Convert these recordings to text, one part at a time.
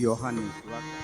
યોહાનની સુવાર્તા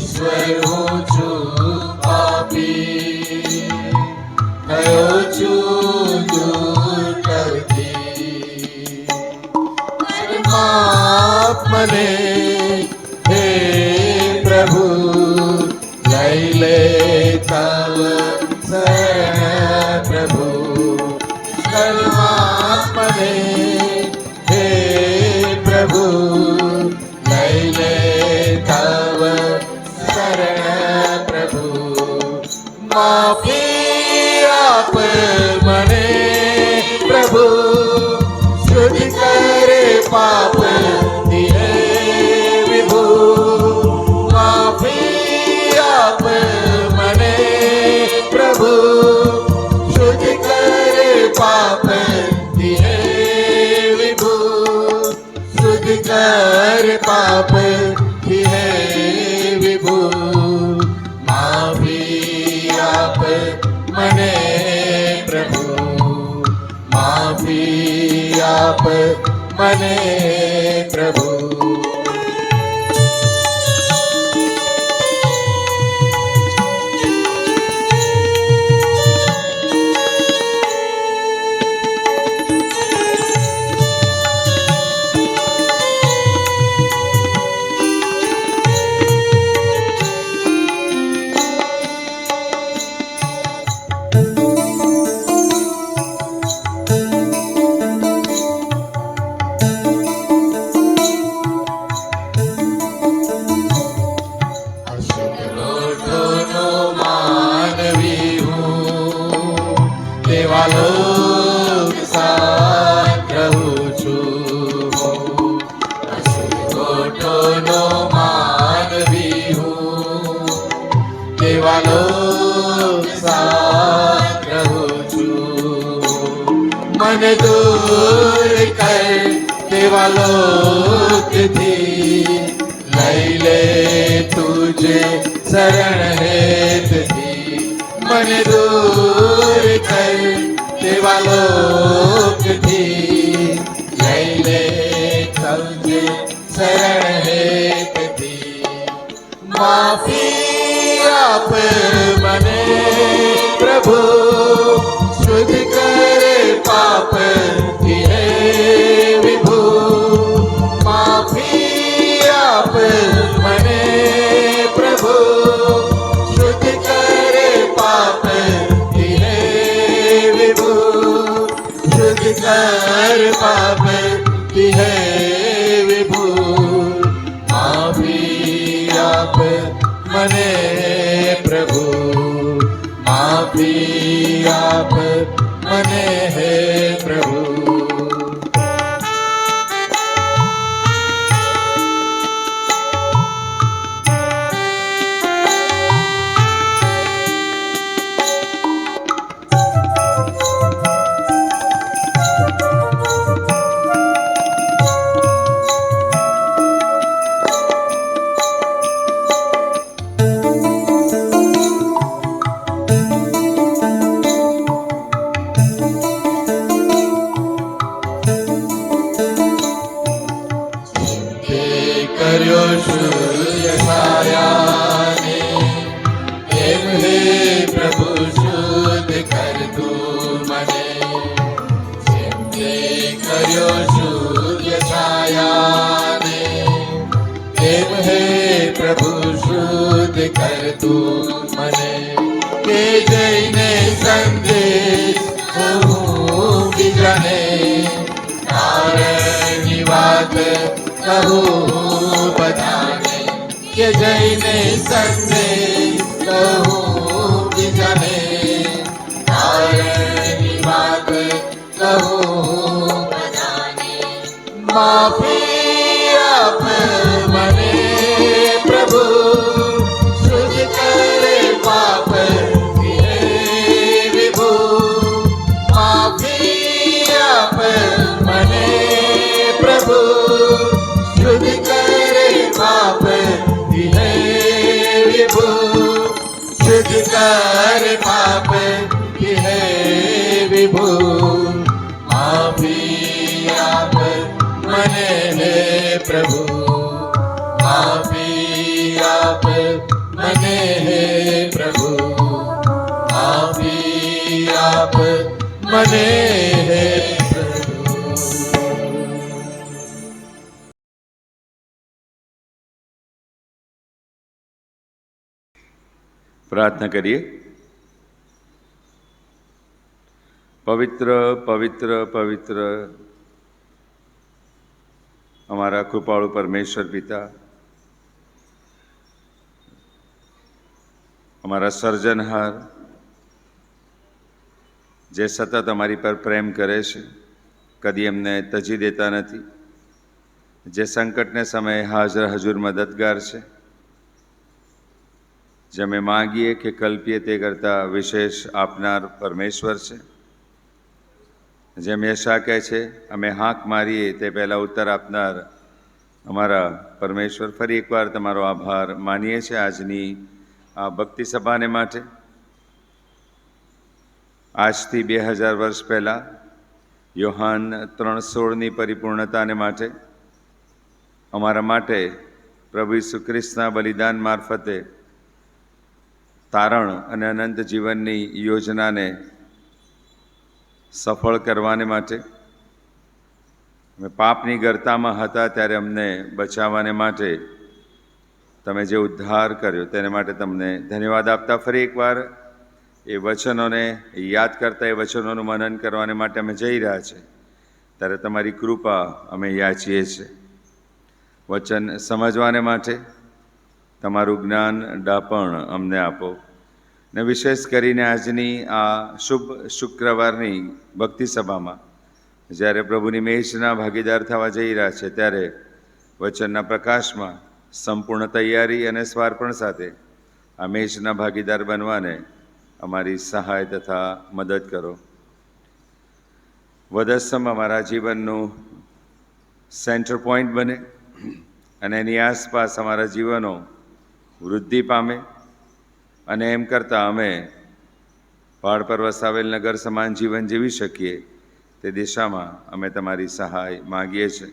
ઈશ્વર હું છું પાપી, થયો છું દૂર કરતી. માફ મને હે પ્રભુ, લઈ લે તવ શરણ પ્રભુ. માફ મને હે પ્રભુ, લઈ લે તવ શરણ પ્રભુ. માફી આપ મને પ્રભુ, શુદ્ધ કરે પાપ દિહે વિભુ. માફી આપ મને પ્રભુ, શુદ્ધ કરે પાપ દિહે વિભુ. શુદ્ધ કર પાપ દિહે વિભુ. માફી આપ મને પ્રભુ, માફી આપ મને પ્રભુ. દેવાલોક સાથ રહું છું. અશુભોટોનો માનવી હું, દેવાલોક સાથ રહું છું. મને દૂર કર દેવાલોકથી, લઈ લે તુજે શરણ હેતથી. મને દૂર કર દેવાલોકથી, લઈ લે તુજે શરણ હેતથી. માફી આપ મને પ્રભુ, શુદ્ધ કરે પાપ દિહે વિભુ. માફી આપ મને પ્રભુ, શુદ્ધ કરે પાપ દિહે વિભુ. શુદ્ધ કર પાપ દિહે વિભુ. માફી આપ મને પ્રભુ, માફી આપ મને હે પ્રભુ. કર્યો સૂર્ય છાયાને, એમ હે પ્રભુ શુદ્ધ કર તું મને. જેમ તે કર્યો સૂર્ય છાયાને, એમ હે પ્રભુ શુદ્ધ કર તું મને. કે જઈને સંદેશ હું બીજાને, તારની વાત કહું બધાને. કે જઈને સંદેશ કહું બીજાને, તારની વાત કહું બધાને. માફી આપ મને પ્રભુ, શુદ્ધ કરે પાપ દિહે વિભુ. માફી આપ મને પ્રભુ, શુદ્ધ કરે પાપ દિહે વિભુ. શુદ્ધ કર પાપ દિહે વિભુ. માફી આપ મને હે પ્રભુ, માફી આપ મને હે પ્રભુ. પ્રાર્થના કરીએ. પવિત્ર પવિત્ર પવિત્ર અમારા કૃપાળુ પરમેશ્વર પિતા, અમારા સર્જનહાર, જે સતત અમારી પર પ્રેમ કરે છે, કદી એમને તજી દેતા નથી, જે સંકટને સમયે હાજર હજુર મદદગાર છે, જે અમે માગીએ કે કલ્પીએ તે કરતાં વિશેષ આપનાર પરમેશ્વર છે. જેમ યશા કહે છે, અમે હાંક મારીએ તે પહેલાં ઉત્તર આપનાર અમારા પરમેશ્વર, ફરી એકવાર તમારો આભાર માનીએ છીએ આજની આ ભક્તિ સભાને માટે. આજથી 2000 વર્ષ પહેલાં યોહાન 3:16ની પરિપૂર્ણતાને માટે અમારા માટે પ્રભુ ઈસુ ખ્રિસ્તના બલિદાન મારફતે તારણ અને અનંત જીવનની યોજનાને સફળ કરવાને માટે, અમે પાપની ગર્તામાં હતા ત્યારે અમને બચાવવાને માટે તમે જે ઉદ્ધાર કર્યો તેને માટે તમને ધન્યવાદ આપતા ફરી એકવાર એ વચનોને યાદ કરતા, એ વચનોનું મનન કરવાને માટે અમે જઈ રહ્યા છીએ, ત્યારે તમારી કૃપા અમે યાચીએ છીએ. વચન સમજવાને માટે તમારું જ્ઞાન ડાપણ અમને આપો. ને વિશેષ કરીને આજની આ શુભ શુક્રવારની ભક્તિ સભામાં જ્યારે પ્રભુની મેજના ભાગીદાર થવા જઈ રહ્યા છે, ત્યારે વચનના પ્રકાશમાં સંપૂર્ણ તૈયારી અને સ્વાર્પણ સાથે આ મેજના ભાગીદાર બનવાને અમારી સહાય તથા મદદ કરો. વધસ્તંભ અમારા જીવનનું સેન્ટર પોઈન્ટ બને અને એની આસપાસ અમારા જીવનો વૃદ્ધિ પામે, અને એમ કરતાં અમે પહાડ પર વસાવેલ નગર સમાન જીવન જીવી શકીએ તે દિશામાં અમે તમારી સહાય માગીએ છીએ.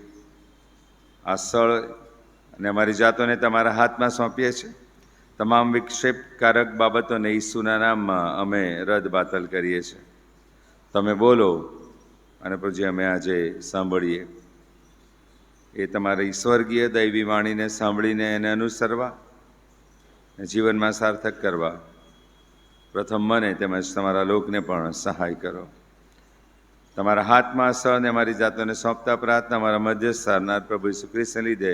આ સ્થળ અને અમારી જાતોને તમારા હાથમાં સોંપીએ છીએ. તમામ વિક્ષેપકારક બાબતોને ઈસુના નામમાં અમે રદ બાતલ કરીએ છીએ. તમે બોલો અને પછી અમે આજે સાંભળીએ. એ તમારી સ્વર્ગીય દૈવી વાણીને સાંભળીને એને અનુસરવા, જીવનમાં સાર્થક કરવા પ્રથમ મને તેમજ તમારા લોકને પણ સહાય કરો. તમારા હાથમાં સ્થળને અમારી જાતોને સોંપતા પ્રાર્થના અમારા મધ્યસ્થ સારનાર પ્રભુ ઈસુ ખ્રિસ્તને લીધે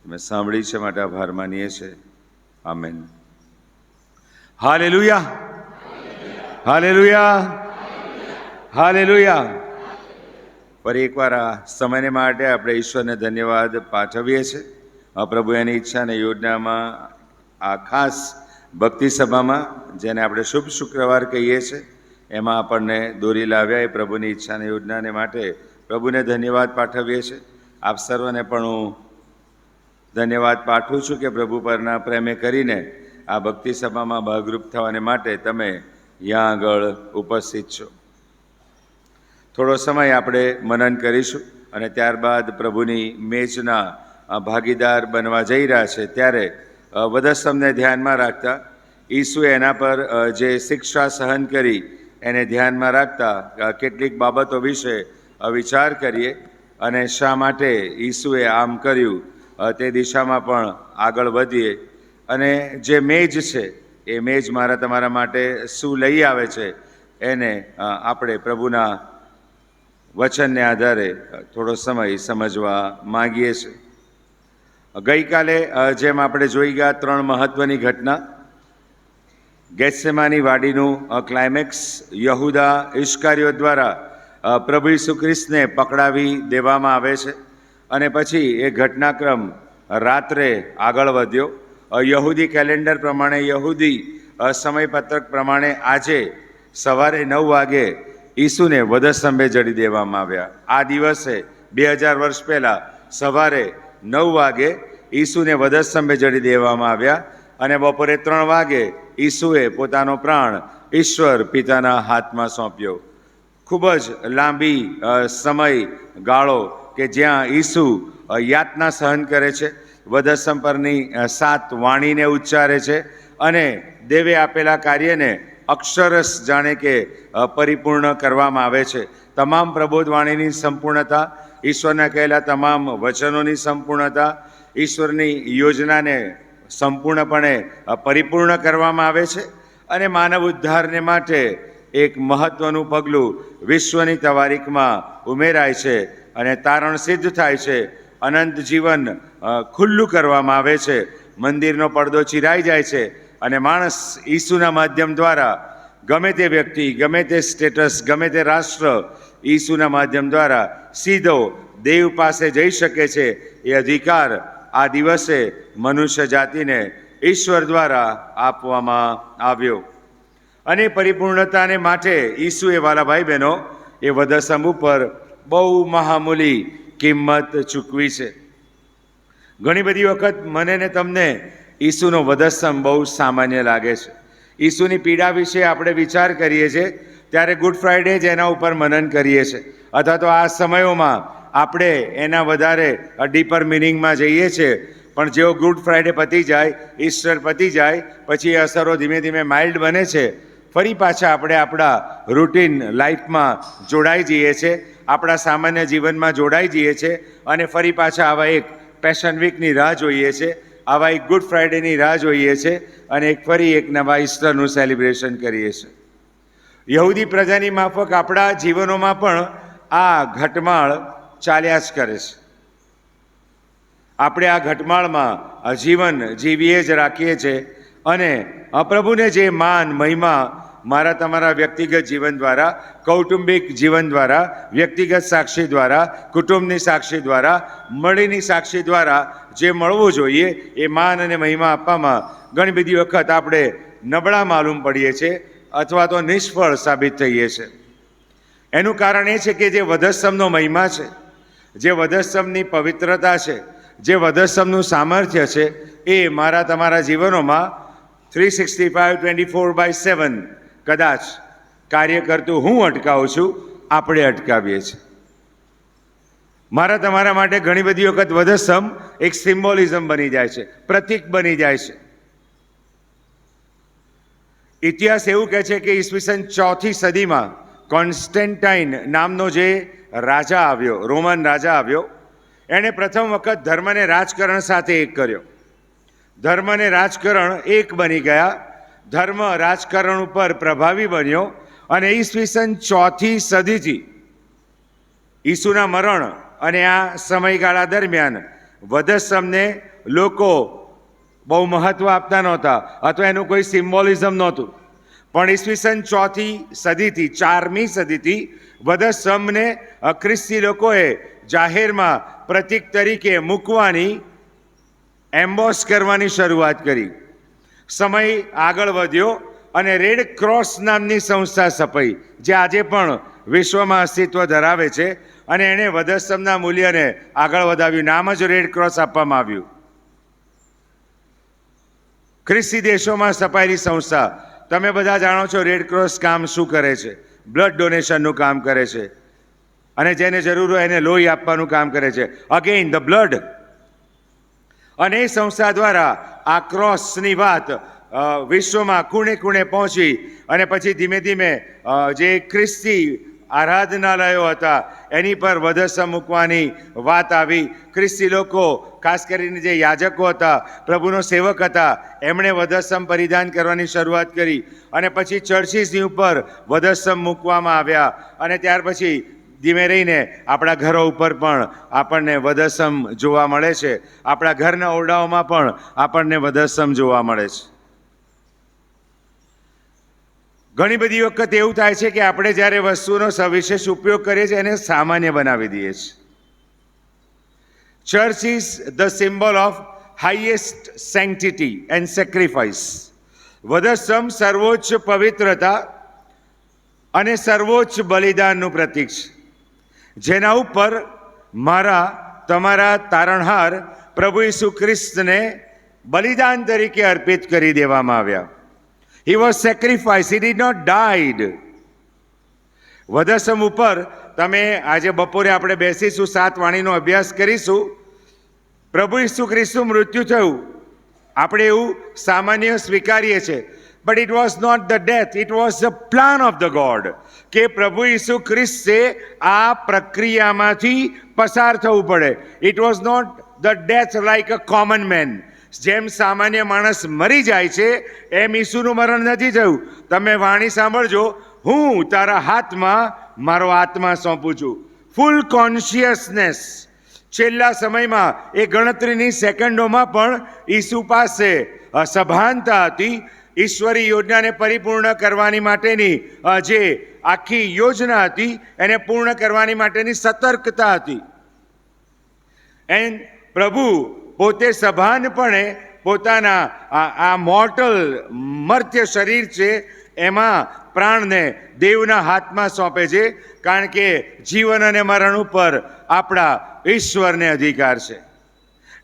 તમે સાંભળી છે માટે આભાર માનીએ છીએ. આમેન. Hallelujah, hallelujah, hallelujah. ફરી એકવાર આ સમયને માટે આપણે ઈશ્વરને ધન્યવાદ પાઠવીએ છીએ. પ્રભુ એની ઈચ્છા અને યોજનામાં આ ખાસ ભક્તિ સભામાં, જેને આપણે શુભ શુક્રવાર કહીએ છીએ, એમાં આપણને દોરી લાવ્યા. એ પ્રભુની ઈચ્છા અને યોજનાને માટે પ્રભુને ધન્યવાદ પાઠવીએ છીએ. આપ સર્વને પણ હું ધન્યવાદ પાઠવું છું કે પ્રભુ પરના પ્રેમે કરીને આ ભક્તિ સભામાં ભાગરૂપ થવાને માટે તમે ત્યાં આગળ ઉપસ્થિત છો. થોડો સમય આપણે મનન કરીશું અને ત્યારબાદ પ્રભુની મેજના ભાગીદાર બનવા જઈ રહ્યા છે, ત્યારે વધસ્તંભને ધ્યાનમાં રાખતા, ઈસુએ એના પર જે શિક્ષા સહન કરી એને ધ્યાનમાં રાખતા કેટલીક બાબતો વિશે વિચાર કરીએ અને શા માટે ઈસુએ આમ કર્યું તે દિશામાં પણ આગળ વધીએ. અને જે મેજ છે એ મેજ મારા તમારા માટે શું લઈ આવે છે એને આપણે પ્રભુના વચનને આધારે થોડો સમય સમજવા માગીએ છીએ. ગઈકાલે જેમ આપણે જોઈ ગયા 3 મહત્વની ઘટના, ગેત્સેમાની વાડીનું ક્લાઇમેક્સ, યહૂદા ઇસ્કારિયોત દ્વારા પ્રભુ ઈસુ ખ્રિસ્તને પકડાવી દેવામાં આવે છે, અને પછી એ ઘટનાક્રમ રાત્રે આગળ વધ્યો. યહૂદી કેલેન્ડર પ્રમાણે, યહૂદી સમયપત્રક પ્રમાણે આજે સવારે 9 વાગે ઈસુને વધસ્તંભે જડી દેવામાં આવ્યા. આ દિવસે 2000 વર્ષ પહેલાં સવારે 9 વાગે ઈસુને વધસ્તંભે જડી દેવામાં આવ્યા, અને બપોરે 3 વાગે ઈસુએ પોતાનો પ્રાણ ઈશ્વર પિતાના હાથમાં સોંપ્યો. ખૂબ જ લાંબી સમય ગાળો કે જ્યાં ઈસુ યાતના સહન કરે છે, વધસ્તંભ પરની 7 વાણીને ઉચ્ચારે છે અને દેવે આપેલા કાર્યને અક્ષરશ જાણે કે પરિપૂર્ણ કરવામાં આવે છે. તમામ પ્રબોધવાણીની સંપૂર્ણતા, ઈશ્વરના કહેલા તમામ વચનોની સંપૂર્ણતા, ઈશ્વરની યોજનાને સંપૂર્ણપણે પરિપૂર્ણ કરવામાં આવે છે. અને માનવ ઉદ્ધારને માટે એક મહત્ત્વનું પગલું વિશ્વની તવારીખમાં ઉમેરાય છે અને તારણ સિદ્ધ થાય છે. અનંત જીવન ખુલ્લું કરવામાં આવે છે. મંદિરનો પડદો ચિરાઈ જાય છે અને માણસ ઈસુના માધ્યમ દ્વારા ગમે તે વ્યક્તિ, ગમે તે સ્ટેટસ, ગમે તે રાષ્ટ્ર ઈસુના માધ્યમ દ્વારા સીધો દેવ પાસે જઈ શકે છે. એ અધિકાર આ દિવસે મનુષ્ય જાતિને ઈશ્વર દ્વારા આપવામાં આવ્યો. અને પરિપૂર્ણતાને માટે ઈસુએ, વાલા ભાઈ બહેનો, એ વધસ્તંભ ઉપર બહુ મહામૂલી કિંમત ચૂકવી છે. ઘણી બધી વખત મને ને તમને ઈસુનો વધસ્તંભ બહુ સામાન્ય લાગે છે. ઈસુની પીડા વિશે આપણે વિચાર કરીએ છીએ ત્યારે ગુડ ફ્રાઈડે જ એના ઉપર મનન કરીએ છીએ, અથવા તો આ સમયોમાં આપણે એના વધારે ડીપર મિનિંગમાં જઈએ છીએ. પણ જેવો ગુડ ફ્રાઈડે પતી જાય, ઈસ્ટર પતી જાય, પછી એ અસરો ધીમે ધીમે માઇલ્ડ બને છે. ફરી પાછા આપણે આપણા રૂટીન લાઈફમાં જોડાઈ જઈએ છીએ, આપણા સામાન્ય જીવનમાં જોડાઈ જઈએ છીએ અને ફરી પાછા આવા એક પેશન વીકની રાહ જોઈએ છીએ, આવા એક ગુડ ફ્રાઈડેની રાહ જોઈએ છીએ અને ફરી એક નવા ઈસ્ટરનું સેલિબ્રેશન કરીએ છીએ. યહૂદી પ્રજાની માફક આપણા જીવનોમાં પણ આ ઘટમાળ ચાલ્યા જ કરે છે. આપણે આ ઘટમાળમાં જીવન જીવીએ જ રાખીએ છીએ અને પ્રભુને જે માન, મહિમા મારા તમારા વ્યક્તિગત જીવન દ્વારા, કૌટુંબિક જીવન દ્વારા, વ્યક્તિગત સાક્ષી દ્વારા, કુટુંબની સાક્ષી દ્વારા, મળીની સાક્ષી દ્વારા જે મળવું જોઈએ એ માન અને મહિમા આપવામાં ઘણી બધી વખત આપણે નબળા માલુમ પડીએ છીએ અથવા તો નિષ્ફળ સાબિત થઈએ છીએ. એનું કારણ એ છે કે જે વધસ્તંભનો મહિમા છે, જે વધસ્તંભની પવિત્રતા છે, જે વધસ્તંભનું સામર્થ્ય છે, એ મારા તમારા જીવનોમાં 365/24/7 કદાચ કાર્ય કરતું હું અટકાવું છું, આપણે અટકાવીએ છીએ. મારા તમારા માટે ઘણી બધી વખત વધસ્તંભ એક સિમ્બોલિઝમ બની જાય છે, પ્રતીક બની જાય છે. ઇતિહાસ એવું કહે છે કે ઈસવીસન 4th સદીમાં કોન્સ્ટન્ટાઇન નામનો જે રાજા આવ્યો, રોમન રાજા આવ્યો, એણે પ્રથમ વખત ધર્મને રાજકારણ સાથે એક કર્યો. ધર્મ અને રાજકારણ એક બની ગયા. ધર્મ રાજકારણ ઉપર પ્રભાવી બન્યો અને ઈસવીસન 4th સદીથી ઈસુના મરણ અને આ સમયગાળા દરમિયાન વધસ્તંભને લોકો બહુ મહત્વ આપતા નહોતા અથવા એનું કોઈ સિમ્બોલિઝમ નહોતું. પણ ઈસવીસન 4th સદીથી, 4મી સદીથી વધસ્તંભને ખ્રિસ્તી લોકોએ જાહેરમાં પ્રતીક તરીકે મૂકવાની, એમ્બોસ કરવાની શરૂઆત કરી. સમય આગળ વધ્યો અને રેડ ક્રોસ નામની સંસ્થા સ્થપાઈ, જે આજે પણ વિશ્વમાં અસ્તિત્વ ધરાવે છે અને એણે વધસ્તંભના મૂલ્યને આગળ વધાવ્યું. નામ જ રેડ ક્રોસ આપવામાં આવ્યું. ખ્રિસ્તી દેશોમાં સ્થપાયેલી સંસ્થા. તમે બધા જાણો છો રેડ ક્રોસ કામ શું કરે છે. બ્લડ ડોનેશનનું કામ કરે છે અને જેને જરૂર હોય એને લોહી આપવાનું કામ કરે છે. Again the blood. અને એ સંસ્થા દ્વારા આ ક્રોસની વાત વિશ્વમાં ખૂણે ખૂણે પહોંચી અને પછી ધીમે ધીમે જે ખ્રિસ્તી આરાધનાલયો હતા એની પર વધસ્તંભ મૂકવાની વાત આવી. ખ્રિસ્તી લોકો, ખાસ કરીને જે યાજકો હતા, પ્રભુનો સેવક હતા, એમણે વધસ્તંભ પરિધાન કરવાની શરૂઆત કરી અને પછી ચર્ચિસની ઉપર વધસ્તંભ મૂકવામાં આવ્યા અને ત્યાર પછી ધીમે રહીને આપણા ઘરો ઉપર પણ આપણને વધસ્તંભ જોવા મળે છે. આપણા ઘરના ઓરડાઓમાં પણ આપણને વધસ્તંભ જોવા મળે છે. ઘણી બધી વખત એવું થાય છે કે આપણે જ્યારે વસ્તુનો સવિશેષ ઉપયોગ કરીએ છીએ એને સામાન્ય બનાવી દઈએ છીએ. Church is the symbol of highest sanctity and sacrifice. વધસ્તંભ સર્વોચ્ચ પવિત્રતા અને સર્વોચ્ચ બલિદાનનું પ્રતીક છે, જેના ઉપર મારા તમારા તારણહાર પ્રભુ ઈસુ ખ્રિસ્તને બલિદાન તરીકે અર્પિત કરી દેવામાં આવ્યા. He was sacrificed. He did not died. વધસ્તંભ ઉપર તમે આજે બપોરે આપણે બેસીશું, 7 વાણીનો અભ્યાસ કરીશું. પ્રભુ ઈસુ ખ્રિસ્તનું મૃત્યુ થયું, આપણે એવું સામાન્ય સ્વીકારીએ છીએ. But it was not the death, it was the plan of the God, કે પ્રભુ ઈસુ ખ્રિસ્તે આ પ્રક્રિયામાંથી પસાર થવું પડે. It was not the death like a common man. જેમ સામાન્ય માણસ મરી જાય છે એમ ઈસુનું મરણ નથી થયું. તમે વાણી સાંભળજો, હું તારા હાથમાં મારો આત્મા સોંપું છું. ફૂલ કોન્શિયસનેસ. છેલ્લા સમયમાં એ ગણતરીની સેકન્ડોમાં પણ ઈસુ પાસે સભાનતા હતી. ઈશ્વરી યોજનાને પરિપૂર્ણ કરવાની માટેની જે આખી યોજના હતી એને પૂર્ણ કરવાની માટેની સતર્કતા હતી. એન્ડ પ્રભુ પોતે સભાનપણે પોતાના આ મોર્ટલ મર્ત્ય શરીર છે એમાં પ્રાણને દેવના હાથમાં સોંપે છે, કારણ કે જીવન અને મરણ ઉપર આપણા ઈશ્વરને અધિકાર છે.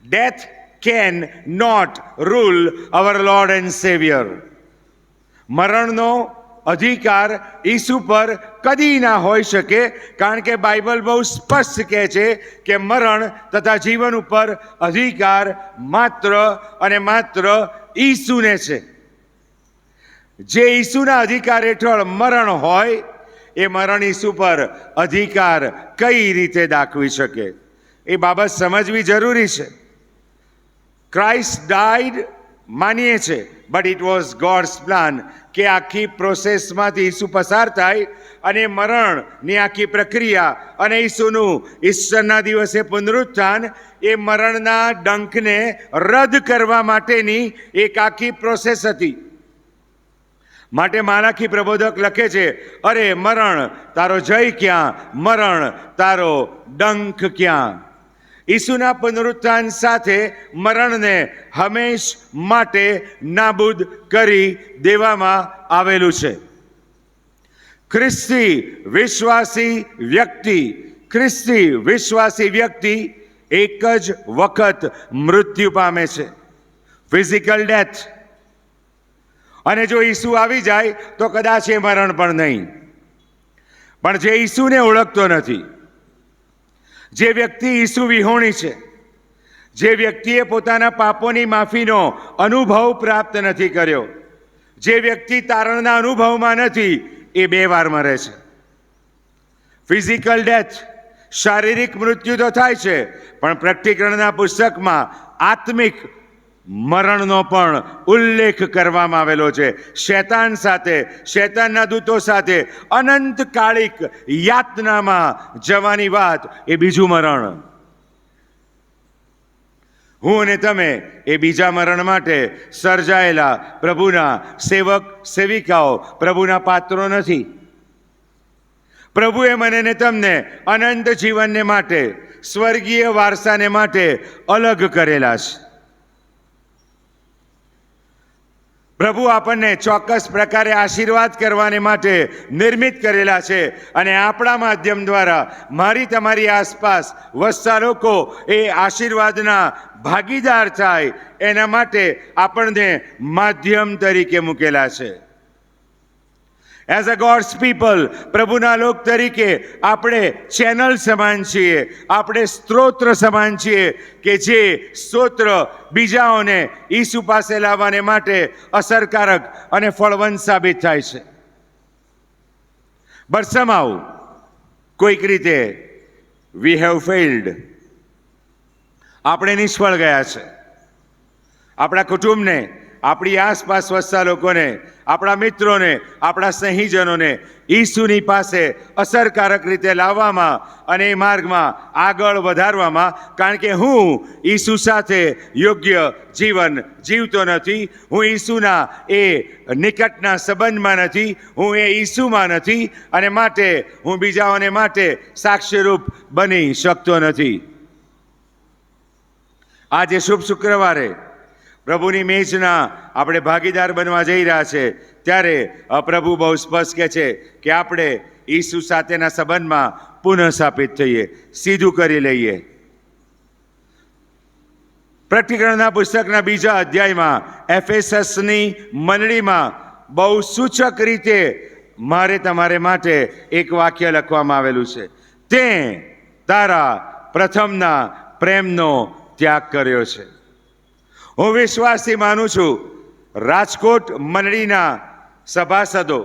Death can not rule our lord and saviour. મરણનો અધિકાર ઈસુ પર કદી ના હોઈ શકે, કારણ કે બાઇબલ બહુ સ્પષ્ટ કહે છે કે મરણ તથા જીવન ઉપર અધિકાર માત્ર અને માત્ર ઈસુને છે. જે ઈસુના અધિકાર હેઠળ મરણ હોય એ મરણ ઈસુ પર અધિકાર કઈ રીતે દાખવી શકે? એ બાબત સમજવી જરૂરી છે. ક્રાઇસ્ટ ડાઈડ માનીએ છે, but it was gods plan કે આખી પ્રોસેસમાંથી ઈસુ પસાર થાય અને મરણની આખી પ્રક્રિયા અને ઈસુનું ઈસ્ટરના દિવસે પુનરુત્થાન એ મરણના ડંખને રદ કરવા માટેની એક આખી પ્રોસેસ હતી. માટે માલાખી પ્રબોધક લખે છે, અરે મરણ તારો જય ક્યાં, મરણ તારો ડંખ ક્યાં? ઈસુના પુનરુત્થાન સાથે મરણને હંમેશ માટે નાબૂદ કરી દેવામાં આવેલું છે. ખ્રિસ્તી વિશ્વાસી વ્યક્તિ એક જ વખત મૃત્યુ પામે છે, ફિઝિકલ ડેથ. અને જો ઈસુ આવી જાય તો કદાચ એ મરણ પણ નહીં. પણ જે ઈસુને ઓળખતો નથી, જે વ્યક્તિ ઈસુ વિહોણી છે, જે વ્યક્તિએ પોતાના પાપોની માફીનો અનુભવ પ્રાપ્ત નથી કર્યો, જે વ્યક્તિ તારણના અનુભવમાં નથી, એ 2 વાર મરે છે. ફિઝિકલ ડેથ, શારીરિક મૃત્યુ તો થાય છે, પણ પ્રકટીકરણના પુસ્તકમાં આત્મિક મરણનો પણ ઉલ્લેખ કરવામાં આવેલો છે. શૈતાન સાથે, શૈતાનના દૂતો સાથે અનંતકાળિક યાતનામાં જવાની વાત એ બીજું મરણ. હું અને તમે એ બીજા મરણ માટે સર્જાયેલા પ્રભુના સેવક સેવિકાઓ, પ્રભુના પાત્રો નથી. પ્રભુએ મને ને તમને અનંત જીવનને માટે, સ્વર્ગીય વારસાને માટે અલગ કરેલા છે. પ્રભુ આપણને ચોક્કસ પ્રકારે આશીર્વાદ કરવાને માટે નિર્મિત કરેલા છે, અને આપણા માધ્યમ દ્વારા મારી તમારી આસપાસ વસતા લોકો એ આશીર્વાદના ભાગીદાર થાય એના માટે આપણને માધ્યમ તરીકે મૂકેલા છે. એઝ અ ગોડ્સ પીપલ, પ્રભુના લોક તરીકે આપણે ચેનલ સમાન છીએ, આપણે સ્ત્રોત્ર સમાન છીએ કે જે સ્ત્રોત્ર બીજાઓને ઈસુ પાસે લાવવાને માટે અસરકારક અને ફળવંત સાબિત થાય છે. બટ somehow, કોઈક રીતે વી હેવ ફેઇલ્ડ. આપણે નિષ્ફળ ગયા છે. આપણા કુટુંબને, આપણી આસપાસ વસતા લોકોને, આપણા મિત્રોને, આપણા સ્નેહીજનોને ઈસુની પાસે અસરકારક રીતે લાવવામાં અને એ માર્ગમાં આગળ વધારવામાં, કારણ કે હું ઈસુ સાથે યોગ્ય જીવન જીવતો નથી, હું ઈસુના એ નિકટના સંબંધમાં નથી, હું એ ઈસુમાં નથી, અને માટે હું બીજાઓને માટે સાક્ષ્યરૂપ બની શકતો નથી. આજે શુભ શુક્રવારે પ્રભુની મેજના આપણે ભાગીદાર બનવા જઈ રહ્યા છે, ત્યારે પ્રભુ બહુ સ્પષ્ટ કહે છે કે આપણે ઈસુ સાથેના સંબંધમાં પુનઃસ્થાપિત થઈએ, સીધું કરી લઈએ. પ્રકટીકરણના પુસ્તકના 2 અધ્યાયમાં એફેસસની મંડળીમાં બહુ સૂચક રીતે મારે તમારે માટે એક વાક્ય લખવામાં આવેલું છે, તે તારા પ્રથમના પ્રેમનો ત્યાગ કર્યો છે. હું વિશ્વાસથી માનું છું, રાજકોટ મંડળીના સભાસદો,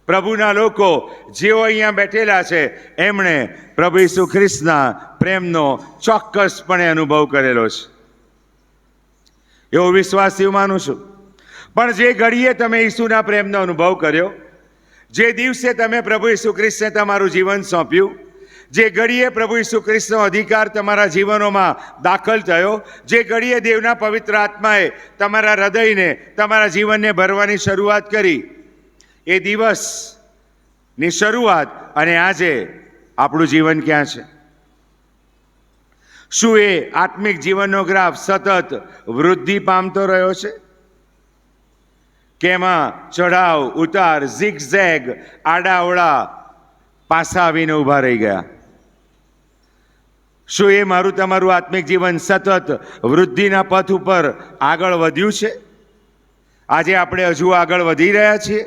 પ્રભુના લોકો જેઓ અહીંયા બેઠેલા છે, એમણે પ્રભુ ઈસુ ખ્રિસ્તના પ્રેમનો ચોક્કસપણે અનુભવ કરેલો છે. એવો વિશ્વાસ હું માનું છું. પણ જે ઘડીએ તમે ઈસુના પ્રેમનો અનુભવ કર્યો, જે દિવસે તમે પ્રભુ ઈસુ ખ્રિસ્તને તમારું જીવન સોંપ્યું, જે ઘડીએ પ્રભુ ઈસુ ખ્રિસ્તનો અધિકાર તમારા જીવનોમાં દાખલ થયો, જે ઘડીએ દેવના પવિત્ર આત્માએ તમારા હૃદયને, તમારા જીવનને ભરવાની શરૂઆત કરી, એ દિવસની શરૂઆત અને આજે આપણું જીવન ક્યાં છે? શું એ આત્મિક જીવનનો ગ્રાફ સતત વૃદ્ધિ પામતો રહ્યો છે કે એમાં ચઢાવ ઉતાર, ઝિગઝેગ, આડાઅવળા પાસા આવીને ઊભા રહી ગયા? શું એ મારું તમારું આત્મિક જીવન સતત વૃદ્ધિના પથ ઉપર આગળ વધ્યું છે? આજે આપણે હજુ આગળ વધી રહ્યા છીએ.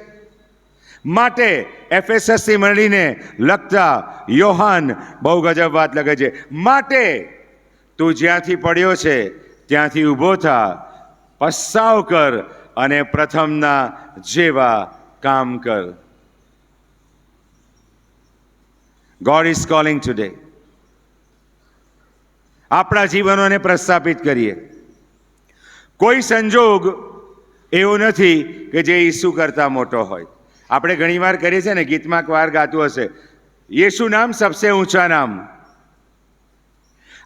માટે એફેસસની મંડળીને લગતા યોહાન બહુ ગજબ વાત લખે છે. માટે તું જ્યાંથી પડ્યો છે ત્યાંથી ઊભો થા, પસ્તાવ કર અને પ્રથમના જેવા કામ કર. God is calling today. આપણા જીવનોને પ્રસ્થાપિત કરીએ. કોઈ સંજોગ એવો નથી કે જે ઈસુ કરતાં મોટો હોય. આપણે ઘણીવાર કરીએ છીએ ને, ગીતમાં વાર ગાતું હશે, યેસુ નામ સબસે ઊંચા નામ.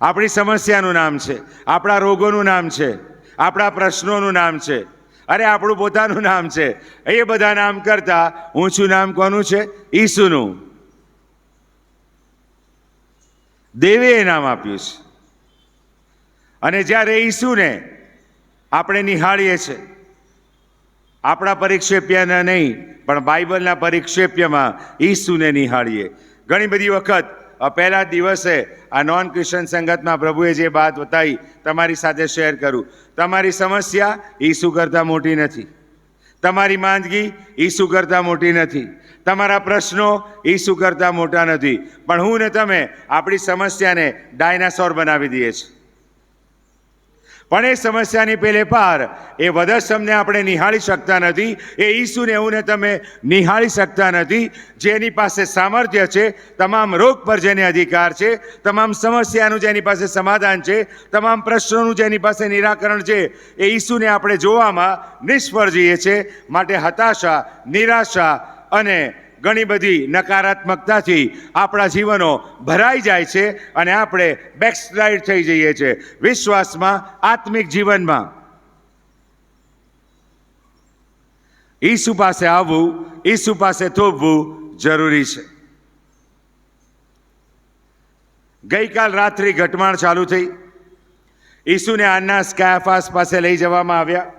આપણી સમસ્યાનું નામ છે, આપણા રોગોનું નામ છે, આપણા પ્રશ્નોનું નામ છે, અરે આપણું પોતાનું નામ છે. એ બધા નામ કરતાં ઊંચું નામ કોનું છે? ઈસુનું. દેવે એ નામ આપ્યું છે. અને જ્યારે ઈસુને આપણે નિહાળીએ છીએ, આપણા પરિક્ષેપ્યના નહીં પણ બાઇબલના પરિક્ષેપ્યમાં ઈસુને નિહાળીએ. ઘણી બધી વખત પહેલા દિવસે આ નોન ક્રિશ્ચન સંગતમાં પ્રભુએ જે વાત બતાવી તમારી સાથે શેર કરું. તમારી સમસ્યા ઈસુ કરતાં મોટી નથી, તમારી માંદગી ઈસુ કરતાં મોટી નથી, તમારા પ્રશ્નો ઈસુ કરતાં મોટા નથી. પણ હું ને તમે આપણી સમસ્યાને ડાયનાસોર બનાવી દઈએ છીએ. પણ એ સમસ્યાની પેલે પાર એ વધસ્તંભને આપણે નિહાળી શકતા નથી. એ ઈસુને હું ને તમે નિહાળી શકતા નથી, જેની પાસે સામર્થ્ય છે, તમામ રોગ પર જેને અધિકાર છે, તમામ સમસ્યાનું જેની પાસે સમાધાન છે, તમામ પ્રશ્નોનું જેની પાસે નિરાકરણ છે. એ ઈસુને આપણે જોવામાં નિષ્ફળ જઈએ છીએ. માટે હતાશા, નિરાશા અને ઘણી બધી નકારાત્મકતાથી આપણા જીવનો ભરાઈ જાય છે અને આપણે બેકસ્લાઇડ થઈ જઈએ છીએ વિશ્વાસમાં, આત્મિક જીવનમાં. ઈસુ પાસે આવવું, ઈસુ પાસે થોભવું જરૂરી છે. ગઈકાલ રાત્રિ ઘટમાળ ચાલુ થઈ. ઈસુને આન્નાસ કાયાફાસ પાસે લઈ જવામાં આવ્યા.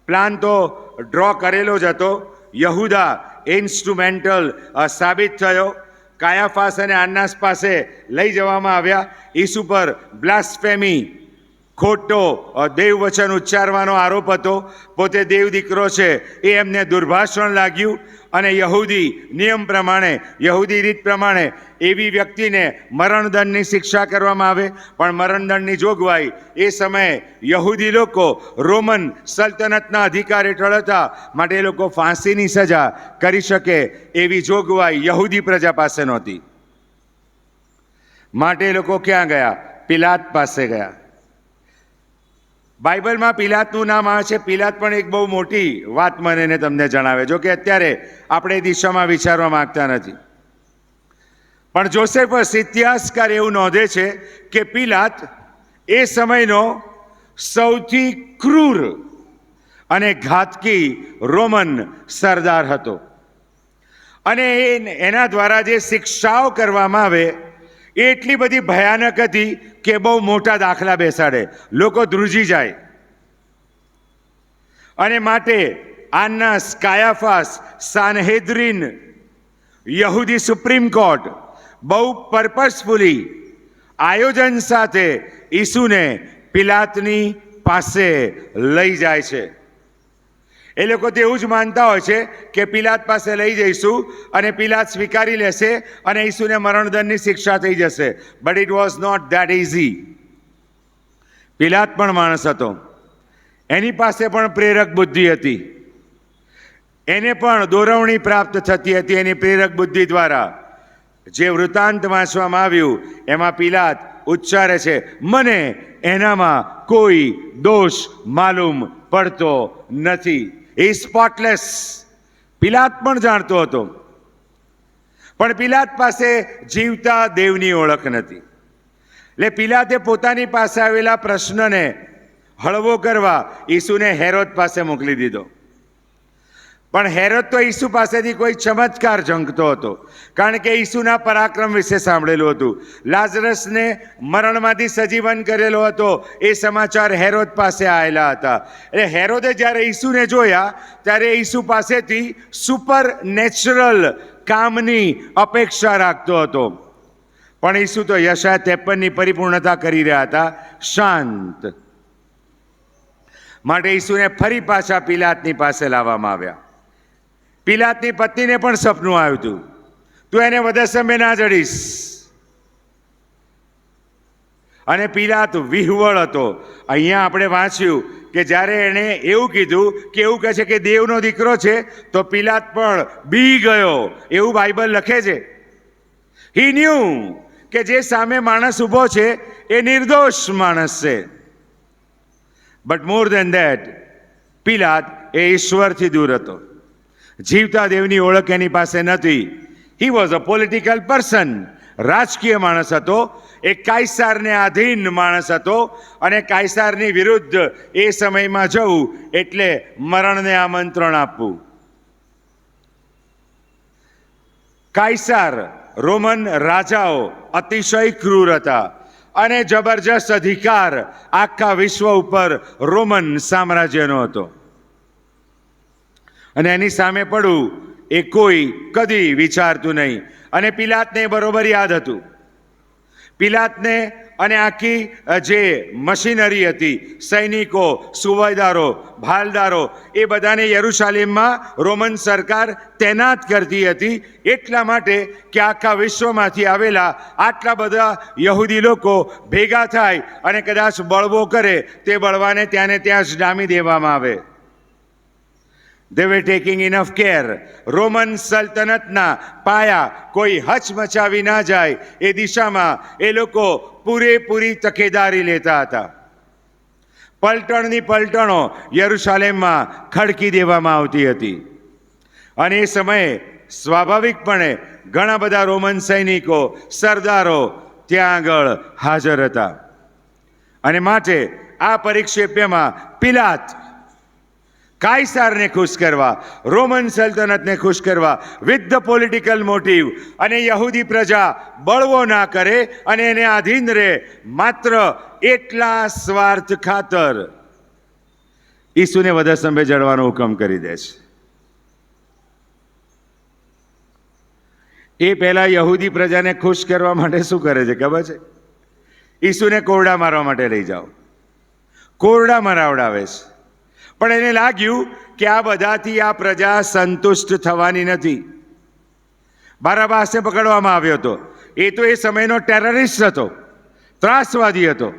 પ્લાન તો ડ્રો કરેલો જ હતો. યહૂદા ઇન્સ્ટ્રુમેન્ટલ સાબિત થયો. કાયાફાસ અને આન્નાસ પાસે લઈ જવામાં આવ્યા. ઈસુ પર બ્લાસ્ફેમી, ખોટો દેવવચન ઉચ્ચારવાનો આરોપ હતો. પોતે દેવ દીકરો છે એ એમને દુર્ભાષણ લાગ્યું. અને યહૂદી નિયમ પ્રમાણે, યહૂદી રીત પ્રમાણે એવી વ્યક્તિને મરણદંડની શિક્ષા કરવામાં આવે. પણ મરણદંડની જોગવાઈ એ સમયે યહૂદી લોકો રોમન સલ્તનતના અધિકાર હેઠળ હતા. માટે એ લોકો ફાંસીની સજા કરી શકે એવી જોગવાઈ યહૂદી પ્રજા પાસે નહોતી. માટે એ લોકો ક્યાં ગયા? પિલાત પાસે ગયા. બાઇબલમાં પિલાતનું નામ આવે છે. પિલાત પણ એક બહુ મોટી વાત મને ને તમને જણાવે. જો કે અત્યારે આપણે એ દિશામાં વિચારવા માંગતા નથી. પણ જોસેફસ ઇતિહાસકાર એવું નોંધે છે કે પિલાત એ સમયનો સૌથી ક્રૂર અને ઘાતકી રોમન સરદાર હતો. અને એના દ્વારા જે શિક્ષાઓ કરવામાં આવે એ એટલી બધી ભયાનક હતી કે બહુ મોટા દાખલા બેસાડે, લોકો ધ્રુજી જાય. અને માટે આન્નાસ, કાયાફાસ, સાનહેદ્રીન, યહૂદી સુપ્રીમ કોર્ટ બહુ પર્પસફુલી આયોજન સાથે ઈસુને પિલાતની પાસે લઈ જાય છે. એ લોકો તો એવું જ માનતા હોય છે કે પિલાત પાસે લઈ જઈશું અને પિલાત સ્વીકારી લેશે અને ઈસુને મરણદંડની શિક્ષા થઈ જશે. But it was not that easy. પિલાત પણ માણસ હતો. એની પાસે પણ પ્રેરક બુદ્ધિ હતી. એને પણ દોરવણી પ્રાપ્ત થતી હતી એની પ્રેરક બુદ્ધિ દ્વારા. જે વૃત્તાંત વાંચવામાં આવ્યું એમાં પિલાત ઉચ્ચારે છે, મને એનામાં કોઈ દોષ માલુમ પડતો નથી. એ સ્પોટલેસ. પિલાત પણ જાણતો હતો, પણ પિલાત પાસે જીવતા દેવની ઓળખ નથી. એટલે પિલાતે પોતાની પાસે આવેલા પ્રશ્નને હળવો કરવા ઈસુને હેરોદ પાસે મોકલી દીધો. પણ હેરોદ તો ઈસુ પાસેથી કોઈ ચમત્કાર ઝંખતો હતો, કારણ કે ઈસુના પરાક્રમ વિશે સાંભળેલું હતું. લાઝરસને મરણમાંથી સજીવન કરેલો હતો એ સમાચાર હેરોદ પાસે આવેલા હતા. એટલે હેરોદે જ્યારે ઈસુને જોયા ત્યારે ઈસુ પાસેથી સુપર નેચરલ કામની અપેક્ષા રાખતો હતો. પણ ઈસુ તો યશાયા 53ની પરિપૂર્ણતા કરી રહ્યા હતા, શાંત. માટે ઈસુને ફરી પાછા પિલાતની પાસે લાવવામાં આવ્યા. પિલાતની પત્નીને પણ સપનું આવ્યું હતું, તું એને વધસમે ના જડીશ. અને પિલાત વિહવળ હતો. અહીંયા આપણે વાંચ્યું કે જ્યારે એણે એવું કીધું કે એવું કહે છે કે દેવનો દીકરો છે, તો પિલાત પણ બી ગયો, એવું બાઇબલ લખે છે. હી ન્યુ કે જે સામે માણસ ઊભો છે એ નિર્દોષ માણસ છે. બટ મોર દેન ધેટ, પિલાત એ ઈશ્વરથી દૂર હતો. જીવતા દેવની ઓળખ એની પાસે નથી. He was a political person. રાજકીય માણસ હતો, એ કાયસારને આધીન માણસ હતો, અને કાયસારની વિરુદ્ધ એ સમયમાં જવું એટલે મરણને આમંત્રણ આપવું. કાયસાર રોમન રાજાઓ અતિશય ક્રૂર હતા અને જબરજસ્ત અધિકાર આખા વિશ્વ ઉપર રોમન સામ્રાજ્યનો હતો. અને એની સામે પડવું એ કોઈ કદી વિચારતું નહીં. અને પિલાતને બરોબર યાદ હતું. પિલાતને અને આખી જે મશીનરી હતી, સૈનિકો, સુવેદારો, ભાલદારો, એ બધાને યરુશાલેમમાં રોમન સરકાર તૈનાત કરતી હતી, એટલા માટે કે આખા વિશ્વમાંથી આવેલા આટલા બધા યહૂદી લોકો ભેગા થાય અને કદાચ બળવો કરે, તે બળવાને ત્યાંને ત્યાં જ ડામી દેવામાં આવે. They were taking enough care. Roman સલ્તનતના પાયા કોઈ હચમચાવી ના જાય એ દિશામાં એ લોકો પૂરેપૂરી તકેદારી લેતા હતા. પલટણની પલટણો યરુશાલેમમાં ખડકી દેવામાં આવતી હતી. અને એ સમયે સ્વાભાવિકપણે ઘણા બધા રોમન સૈનિકો, સરદારો ત્યાં આગળ હાજર હતા. અને માટે આ પરિક્ષેપ્યમાં પિલાત કાયસારને ખુશ કરવા, રોમન સલ્તનતને ખુશ કરવા, વિથ ધ પોલિટિકલ મોટિવ, અને યહૂદી પ્રજા બળવો ના કરે અને એને આધીન રહે, માત્ર એટલા સ્વાર્થ ખાતર ઈસુને વધસ્તંભે જડવાનો હુકમ કરી દે છે. એ પહેલા યહૂદી પ્રજાને ખુશ કરવા માટે શું કરે છે ખબર છે? ઈસુને કોરડા મારવા માટે લઈ જાઓ. કોરડા મરાવડાવે છે. પણ એને લાગ્યું કે આ બધાથી આ પ્રજા સંતુષ્ટ થવાની નથી. બારાબાસને પકડવામાં આવ્યો હતો. એ તો એ સમયનો ટેરરિસ્ટ હતો, ત્રાસવાદી હતો.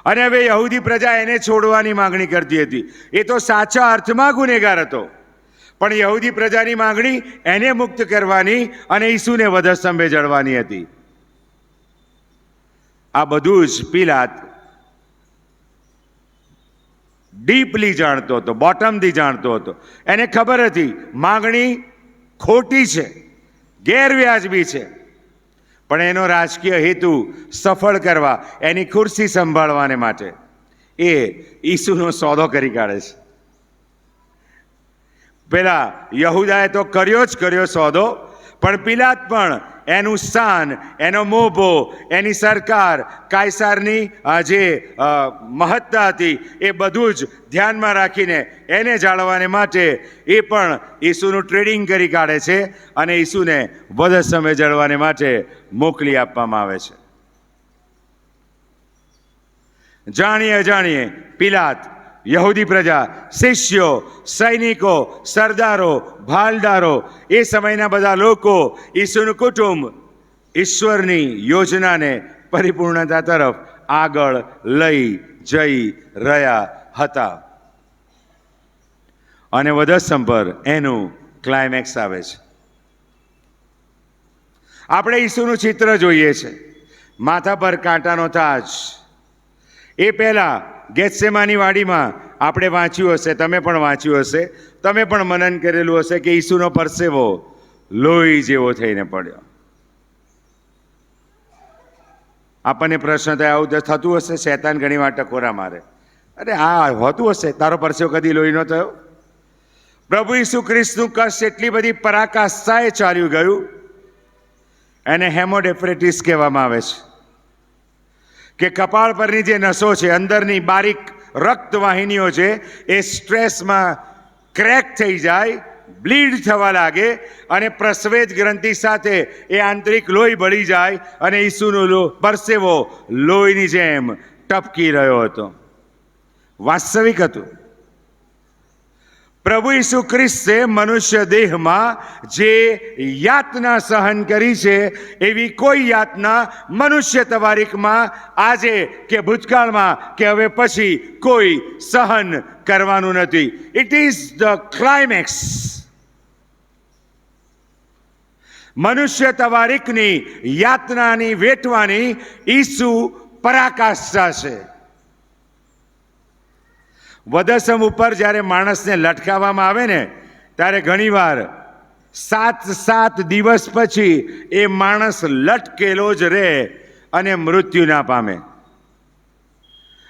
અને હવે યહૂદી પ્રજા એને છોડવાની માંગણી કરતી હતી. એ તો સાચા અર્થમાં ગુનેગાર હતો, પણ યહૂદી પ્રજાની માંગણી એને મુક્ત કરવાની અને ઈસુને વધસ્તંભે જડવાની હતી. આ બધું જ પિલાત ડીપલી જાણતો હતો, બોટમથી જાણતો હતો. એને ખબર હતી માંગણી ખોટી છે, ગેરવ્યાજબી છે, પણ એનો રાજકીય હેતુ સફળ કરવા, એની ખુરશી સંભાળવાને માટે એ ઈસુનો સોદો કરી કાઢે છે. પેલા યહૂદાએ તો કર્યો જ કર્યો સોદો, પણ પિલાત પણ એનું સ્થાન, એનો મોભો, એની સરકાર, કાયસારની જે મહત્તા હતી એ બધું જ ધ્યાનમાં રાખીને એને જાળવવાને માટે એ પણ ઈસુનું ટ્રેડિંગ કરી કાઢે છે અને ઈસુને વધસ્તંભે જડવાને માટે મોકલી આપવામાં આવે છે. જાણીએ અજાણીએ પિલાત, યહૂદી પ્રજા, શિષ્યો, સૈનિકો, સરદારો, ભાલદારો, એ સમયના બધા લોકો, ઈસુનું કુટુંબ ઈશ્વરની યોજનાને પરિપૂર્ણતા તરફ આગળ લઈ જઈ રહ્યા હતા. અને વધસ્તંભ પર એનું ક્લાઇમેક્સ આવે છે. આપણે ઈસુનું ચિત્ર જોઈએ છે, માથા પર કાંટાનો તાજ. એ પહેલાં ગેત્સેમાની વાડીમાં આપણે વાંચ્યું હશે, તમે પણ વાંચ્યું હશે, તમે પણ મનન કરેલું હશે કે ઈસુનો પરસેવો લોહી જેવો થઈને પડ્યો. આપણને પ્રશ્ન થાય, આવું થતું હશે? શૈતાન ઘણી વાર ટકોરા મારે, અરે આ હોતું હશે, તારો પરસેવો કદી લોહી ન થયો? પ્રભુ ઈસુ ખ્રિસ્તનું કષ્ટ એટલી બધી પરાકાષ્ઠાએ ચાલ્યું ગયું, એને હેમોડેફ્રેટિસ કહેવામાં આવે છે, કે કપાળ પરની જે નસો છે, અંદરની બારીક રક્તવાહિનીઓ છે, એ સ્ટ્રેસમાં ક્રેક થઈ જાય, બ્લીડ થવા લાગે, અને પ્રસ્વેદ ગ્રંથિ સાથે એ આંતરિક લોહી બળી જાય, અને ઈસુનો પરસેવો લોહીની જેમ ટપકી રહ્યો હતો. વાસ્તવિક હતું. પ્રભુ ઈસુ ખ્રિસ્તે મનુષ્ય દેહમાં જે યાતના સહન કરી છે, એવી કોઈ યાતના મનુષ્ય તવારીખમાં આજે કે ભૂતકાળમાં કે હવે પછી કોઈ સહન કરવાનું નથી. It is the climax. મનુષ્ય તવારીખની યાતનાની વેઠવાની ઈસુ પરાકાષ્ઠા છે. વધસ્તંભ ઉપર જ્યારે માણસને લટકાવવામાં આવે ને, ત્યારે ઘણીવાર 7 દિવસ પછી એ માણસ લટકેલો જ રહે અને મૃત્યુ ના પામે.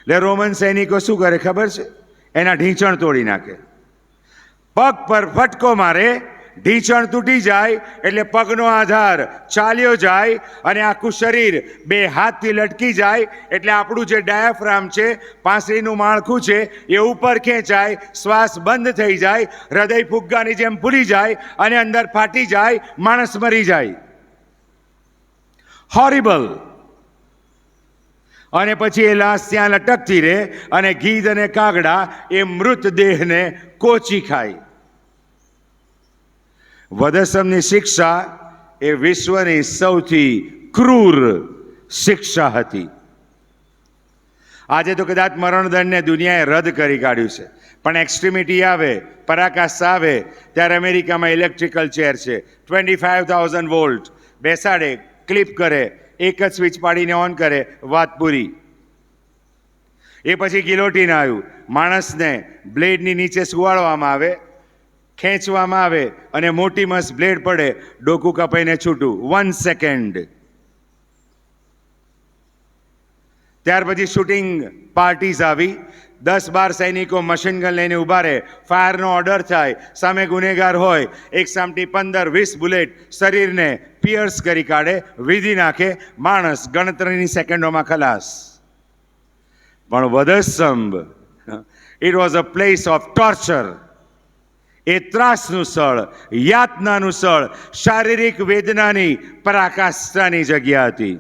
એટલે રોમન સૈનિકો શું કરે ખબર છે? એના ઢીંચણ તોડી નાખે, પગ પર ફટકો મારે, ઢીંચણ તૂટી જાય એટલે પગનો આધાર ચાલ્યો જાય, અને આખું શરીર 2 હાથથી લટકી જાય, એટલે આપણું જે ડાયાફ્રામ છે, પાંસળીનું માળખું છે, એ ઉપર ખેંચાય, શ્વાસ બંધ થઈ જાય, હૃદય ફુગ્ગાની જેમ ફૂલી જાય અને અંદર ફાટી જાય, માણસ મરી જાય. હોરિબલ. અને પછી એ લાશ ત્યાં લટકતી રહે, અને ગીધ અને કાગડા એ મૃતદેહને કોચી ખાય. વધસ્તંભની શિક્ષા એ વિશ્વની સૌથી ક્રૂર શિક્ષા હતી. આજે તો કદાચ મરણદંડને દુનિયાએ રદ કરી કાઢ્યું છે, પણ એક્સ્ટ્રીમિટી આવે, પરાકાષ્ઠા આવે, ત્યારે અમેરિકામાં ઇલેક્ટ્રિકલ ચેર છે, 25,000 વોલ્ટ, બેસાડે, ક્લિપ કરે, એક જ સ્વિચ પાડીને ઓન કરે, વાત પૂરી. એ પછી ગિલોટીન આવ્યું, માણસને બ્લેડની નીચે સુવાડવામાં આવે, ખેંચવામાં આવે, અને મોટી મસ્ત બ્લેડ પડે, ડોકું કપાઈને છૂટું, 1 સેકન્ડ. ત્યાર પછી શૂટિંગ પાર્ટીઝ આવી, 10-12 સૈનિકો મશીન ગન લઈને ઊભા રહે, ફાયરનો ઓર્ડર થાય, સામે ગુનેગાર હોય, એક સામટી 15-20 બુલેટ શરીરને પિયર્સ કરી કાઢે, વીધી નાખે, માણસ ગણતરીની સેકન્ડોમાં ખલાસ. પણ વધસ્તંભ, it was a place of torture. એ ત્રાસનું સ્થળ, યાતનાનું સ્થળ, શારીરિક વેદનાની પરાકાષ્ઠાની જગ્યા હતી.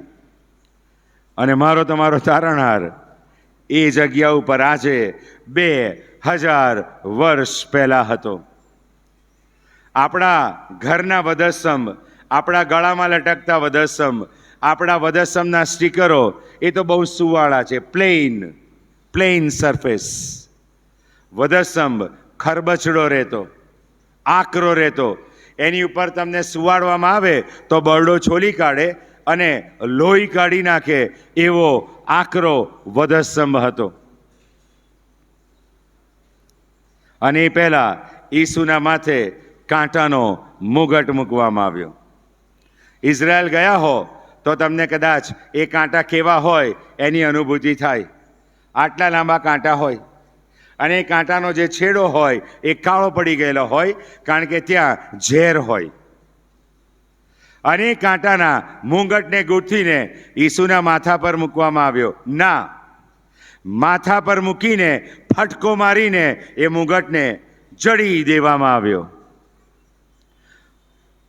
અને મારો તમારો તારણહાર એ જગ્યા ઉપર આજે 2000 વર્ષ પહેલા હતો. આપણા ઘરના વધસ્તંભ, આપણા ગળામાં લટકતા વધસ્તંભ, આપણા વધસ્તંભના સ્ટીકરો એ તો બહુ સુવાળા છે, પ્લેન સરફેસ. વધસ્તંભ ખરબચડો રહેતો, આકરો રહેતો, એની ઉપર તમને સુવાડવામાં આવે તો બરડો છોલી કાઢે અને લોહી કાઢી નાખે, એવો આકરો વધસ્તંભ હતો. અને એ પહેલા ઈસુના માથે કાંટાનો મુગટ મૂકવામાં આવ્યો. ઇઝરાયલ ગયા હો તો તમને કદાચ એ કાંટા કેવા હોય એની અનુભૂતિ થાય. આટલા લાંબા કાંટા હોય, અને એ કાંટાનો જે છેડો હોય એ કાળો પડી ગયેલો હોય, કારણ કે ત્યાં ઝેર હોય. અને એ કાંટાના મુંગટને ગૂંથીને ઈસુના માથા પર મૂકવામાં આવ્યો. ના, માથા પર મૂકીને ફટકો મારીને એ મુંગટને જડી દેવામાં આવ્યો.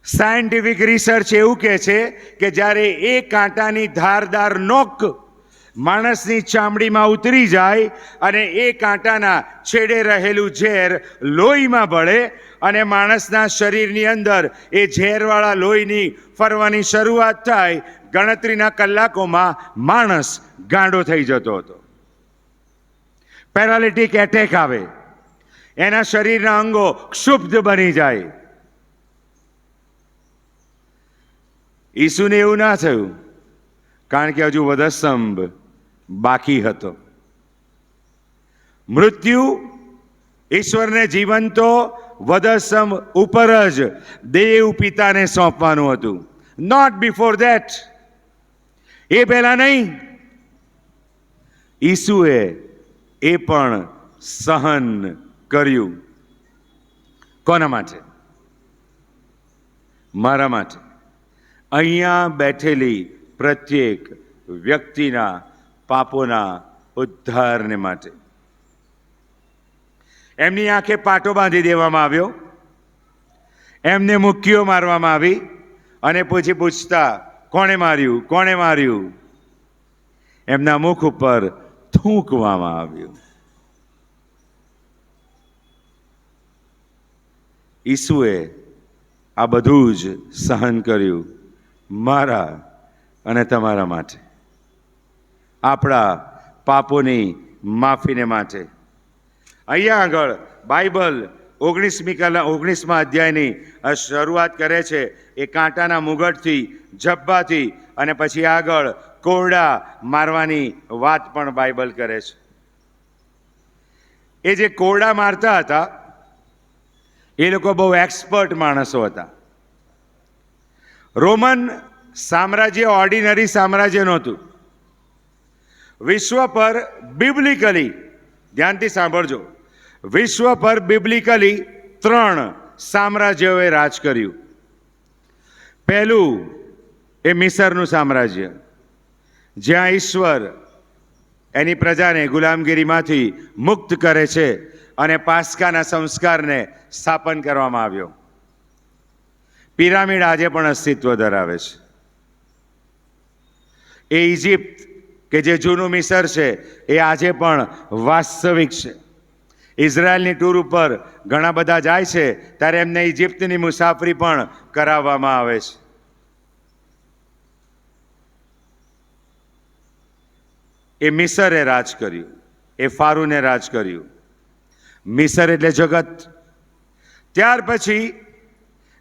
સાયન્ટિફિક રિસર્ચ એવું કહે છે કે જ્યારે એ કાંટાની ધારદાર નોક માણસની ચામડીમાં ઉતરી જાય અને એ કાંટાના છેડે રહેલું ઝેર લોહીમાં ભળે અને માણસના શરીરની અંદર એ ઝેરવાળા લોહીની ફરવાની શરૂઆત થાય, ગણતરીના કલાકોમાં માણસ ગાંડો થઈ જતો હતો. પેરાલિટિક એટેક આવે. એના શરીરના અંગો ક્ષુબ્ધ બની જાય. ઈસુને એવું ના થયું, કારણ કે હજુ વધસ્તંભ બાકી હતો. મૃત્યુ ઈશ્વરને જીવંતો વધસ્તંભ ઉપર જ દેવ પિતાને સોંપવાનું હતું. નોટ બિફોર ધેટ, એ પહેલા નહીં. ઈસુએ એ પણ સહન કર્યું. કોના માટે? મારા માટે. અહીંયા બેઠેલી પ્રત્યેક વ્યક્તિના પાપોના ઉદ્ધારને માટે. એમની આંખે પાટો બાંધી દેવામાં આવ્યો, એમને મુક્કીઓ મારવામાં આવી અને પછી પૂછતા કોણે માર્યું, કોણે માર્યું? એમના મુખ ઉપર થૂંકવામાં આવ્યું. ઈસુએ આ બધું જ સહન કર્યું મારા અને તમારા માટે, આપણા પાપોની માફીને માટે. અહીંયા આગળ બાઇબલ 19મા અધ્યાયની શરૂઆત કરે છે એ કાંટાના મુગટથી, જબ્બાથી, અને પછી આગળ કોરડા મારવાની વાત પણ બાઇબલ કરે છે. એ જે કોરડા મારતા હતા એ લોકો બહુ એક્સપર્ટ માણસો હતા. રોમન સામ્રાજ્ય ઓર્ડિનરી સામ્રાજ્ય નહોતું. વિશ્વ પર બિબ્લિકલી, ધ્યાનથી સાંભળજો, વિશ્વ પર બિબ્લિકલી 3 સામ્રાજ્યોએ રાજ કર્યું. પહેલું એ મિસરનું સામ્રાજ્ય, જ્યાં ઈશ્વર એની પ્રજાને ગુલામગીરીમાંથી મુક્ત કરે છે અને પાસ્કાના સંસ્કારને સ્થાપન કરવામાં આવ્યો. પિરામિડ આજે પણ અસ્તિત્વ ધરાવે છે. એ ઇજિપ્ત કે જે જૂનું મિસર છે એ આજે પણ વાસ્તવિક છે. ઇઝરાયલની ટૂર ઉપર ઘણા બધા જાય છે ત્યારે એમને ઇજિપ્તની મુસાફરી પણ કરાવવામાં આવે છે. એ મિસરે રાજ કર્યું, એ ફારૂને રાજ કર્યું. મિસર એટલે જગત. ત્યાર પછી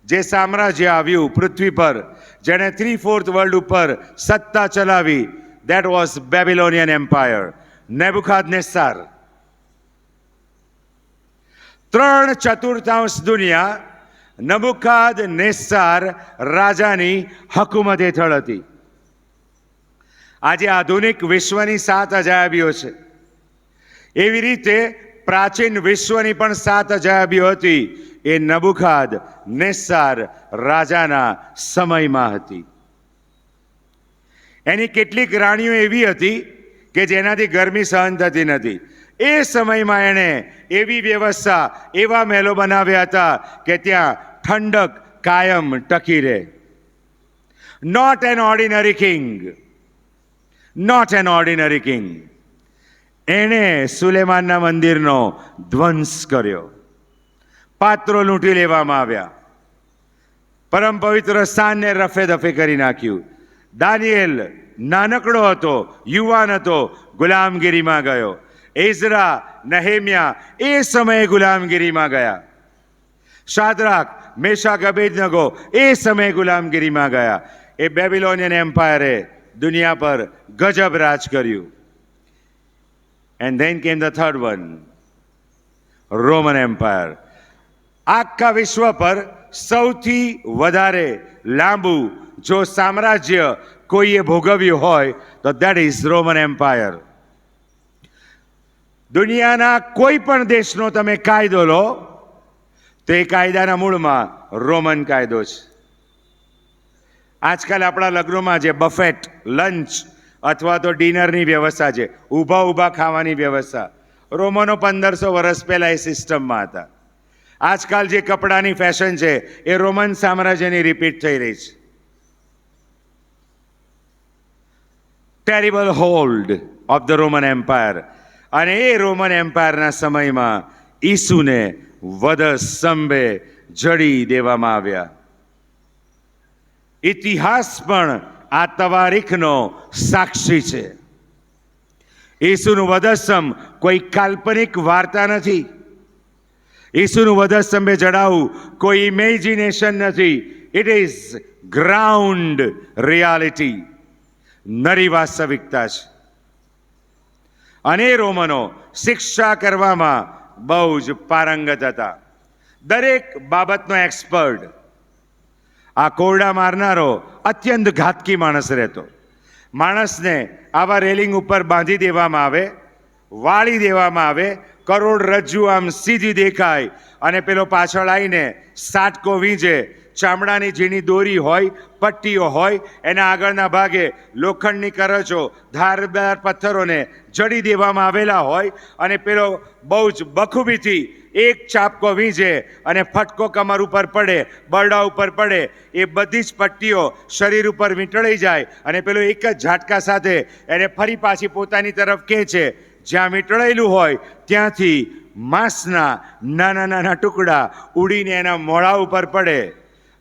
જે સામ્રાજ્ય આવ્યું પૃથ્વી પર, જેણે 3/4 વર્લ્ડ ઉપર સત્તા ચલાવી, that was Babylonian Empire, નેબુખાદનેસ્સાર. 3/4 દુનિયા નેબુખાદનેસ્સાર રાજાની હકુમત હેઠળ હતી. આજે આધુનિક વિશ્વની 7 અજાયબીઓ છે, એવી રીતે પ્રાચીન વિશ્વની પણ 7 અજાયબીઓ હતી. એ નેબુખાદનેસ્સાર રાજાના સમયમાં હતી. એની કેટલીક રાણીઓ એવી હતી કે જેનાથી ગરમી સહન થતી નથી. એ સમયમાં એણે એવી વ્યવસ્થા, એવા મહેલો બનાવ્યા હતા કે ત્યાં ઠંડક કાયમ ટકી રહે. Not an ordinary king, not an ordinary king. એણે સુલેમાનના મંદિરનો ધ્વંસ કર્યો. પાત્રો લૂંટી લેવામાં આવ્યા. પરમ પવિત્ર સ્થાનને રફે દફે કરી નાખ્યું. દાનિયેલ નાનકડો હતો, યુવાન હતો, ગુલામગીરીમાં ગયો. એઝરા, નહેમ્યા એ સમયે ગુલામગીરીમાં ગયા. શાદ્રાક, મેશાક, અબેદનગો એ સમયે ગુલામગીરીમાં ગયા. એ બેબિલોનિયન એમ્પાયરે દુનિયા પર ગજબ રાજ કર્યું. And then came the third one, Roman Empire. આખા વિશ્વ પર સૌથી વધારે લાંબુ જો સામ્રાજ્ય કોઈએ ભોગવ્યું હોય તો that is Roman Empire. દુનિયાના કોઈ પણ દેશનો તમે કાયદો લો તો એ કાયદાના મૂળમાં રોમન કાયદો છે. આજકાલ આપણા લગ્નોમાં જે બફેટ લંચ અથવા તો ડિનરની વ્યવસ્થા છે, ઊભા ઊભા ખાવાની વ્યવસ્થા, રોમનો 1500 વર્ષ પહેલા એ સિસ્ટમમાં હતા. આજકાલ જે કપડાની ફેશન છે એ રોમન સામ્રાજ્યની રિપીટ થઈ રહી છે. Terrible hold of the Roman empire. અને એ રોમન એમ્પાયરના સમયમાં ઈસુને વધસ્તંભે જડી દેવામાં આવ્યા. ઇતિહાસ પણ આ તવારીખનો સાક્ષી છે. ઈસુનું વધસ્તંભ કોઈ કાલ્પનિક વાર્તા નથી. ઈસુનું વધસ્તંભે ચડાવવું કોઈ ઇમેજિનેશન નથી. ઇટ ઇઝ ગ્રાઉન્ડ રિયાલિટી, નરી વાસ્તવિકતા છે. અને રોમનો શિક્ષા કરવામાં બહુ જ પારંગત હતા, દરેક બાબતનો એક્સપર્ટ. આ કોરડા મારનારો અત્યંત ઘાતકી માણસ રહેતો. માણસને આવા રેલિંગ ઉપર બાંધી દેવામાં આવે, વાળી દેવામાં આવે, કરોડરજ્જુ આમ સીધી દેખાય, અને પેલો પાછળ આવીને સાટકો વીંજે. ચામડાની ઝીણી દોરી હોય, પટ્ટીઓ હોય, એના આગળના ભાગે લોખંડની કરચો, ધારદાર પથ્થરોને જડી દેવામાં આવેલા હોય, અને પેલો બહુ જ બખૂબીથી એક ચાપકો વીંજે અને ફટકો કમર ઉપર પડે, બરડા ઉપર પડે, એ બધી જ પટ્ટીઓ શરીર ઉપર વીંટળાઈ જાય, અને પેલો એક જ ઝાટકા સાથે એને ફરી પાછી પોતાની તરફ ખેંચે. જ્યાં વીંટળાયેલું હોય ત્યાંથી માંસના નાના નાના ટુકડા ઉડીને એના મોઢા ઉપર પડે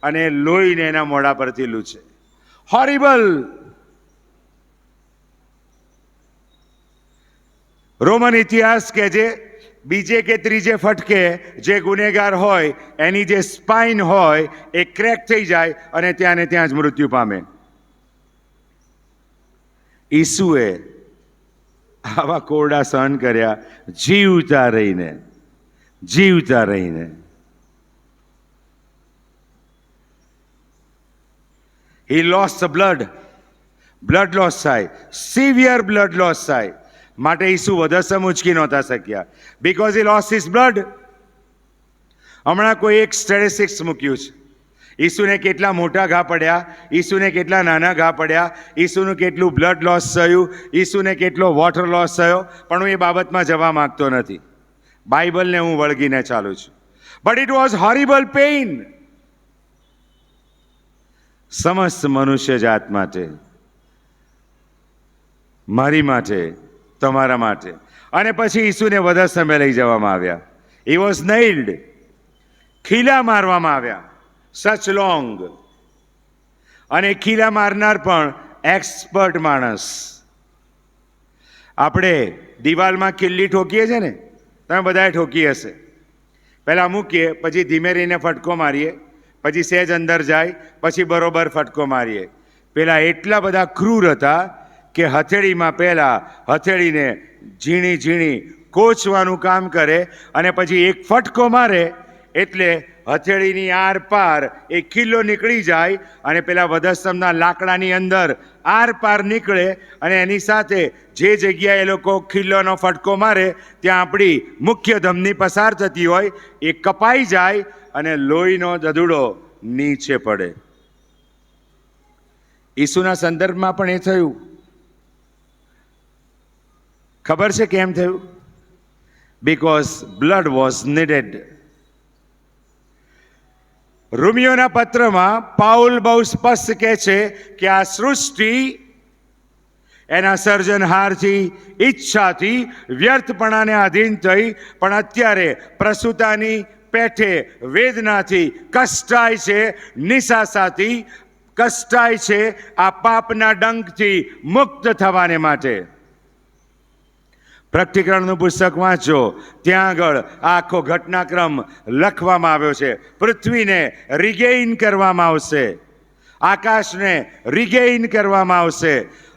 અને લોહીને એના મોઢા પરથી લૂછે. હોરિબલ. રોમન ઇતિહાસ કે જે બીજે કે ત્રીજે ફટકે જે ગુનેગાર હોય એની જે સ્પાઇન હોય એ ક્રેક થઈ જાય અને ત્યાં ને ત્યાં જ મૃત્યુ પામે. ઈસુએ આવા કોરડા સહન કર્યા, જીવતા રહીને. He lost the blood loss થાય, સિવિયર બ્લડ લોસ થાય. માટે ઈસુ વધસ્તંભ ઉંચકી નહોતા શક્યા, because he lost his blood. હમણાં કોઈ એક સ્ટેટિસ્ટિક્સ મૂક્યું છે, ઈસુને કેટલા મોટા ઘા પડ્યા, ઈસુને કેટલા નાના ઘા પડ્યા, ઈસુનું કેટલું બ્લડ લોસ થયું, ઈસુને કેટલો વોટર લોસ થયો, પણ હું એ બાબતમાં જવા માંગતો નથી. બાઇબલને હું વળગીને ચાલું છું. But it was horrible pain, સમસ્ત મનુષ્ય જાત માટે, મારી માટે, તમારા માટે. અને પછી ઈસુને વધસ્તંભે લઈ જવામાં આવ્યા. હી વોઝ નેઇલ્ડ, ખીલા મારવામાં આવ્યા, સચ લોંગ. અને ખીલા મારનાર પણ એક્સપર્ટ માણસ. આપણે દિવાલમાં કિલ્લી ઠોકીએ છીએ ને, તમે બધાએ ઠોકી હશે. પહેલાં મૂકીએ, પછી ધીમે રહીને ફટકો મારીએ, પછી સહેજ અંદર જાય, પછી બરોબર ફટકો મારીએ. પેલા એટલા બધા ક્રૂર હતા કે હથેળીમાં પહેલાં હથેળીને ઝીણી ઝીણી કોચવાનું કામ કરે, અને પછી એક ફટકો મારે એટલે હથેળીની આર પાર એ ખીલ્લો નીકળી જાય, અને પેલા વધસ્તંભના લાકડાની અંદર આર પાર નીકળે, અને એની સાથે જે જગ્યાએ એ લોકો ખીલ્લોનો ફટકો મારે ત્યાં આપણી મુખ્ય ધમની પસાર થતી હોય એ કપાઈ જાય અને લોહીનો દદુડો નીચે પડે. ઈસુના સંદર્ભમાં પણ એ થયું. ખબર છે કેમ થયું? Because blood was needed. રોમિયોના પત્રમાં પાઉલ બહુ સ્પષ્ટ કહે છે કે આ સૃષ્ટિ એના સર્જનહારથી, ઈચ્છાથી વ્યર્થપણાને આધીન થઈ, પણ અત્યારે પ્રસૂતાની પેઠે વેદનાથી કષ્ટાય છે, નિશાસાથી કષ્ટાય છે, આ પાપના ડંકથી મુક્ત થવાને માટે. પ્રકટીકરણનું પુસ્તક વાંચો, ત્યાં આગળ આખો ઘટનાક્રમ લખવામાં આવ્યો છે. પૃથ્વીને રિગેઇન કરવામાં આવશે, આકાશને રિગેઇન કરવામાં આવશે,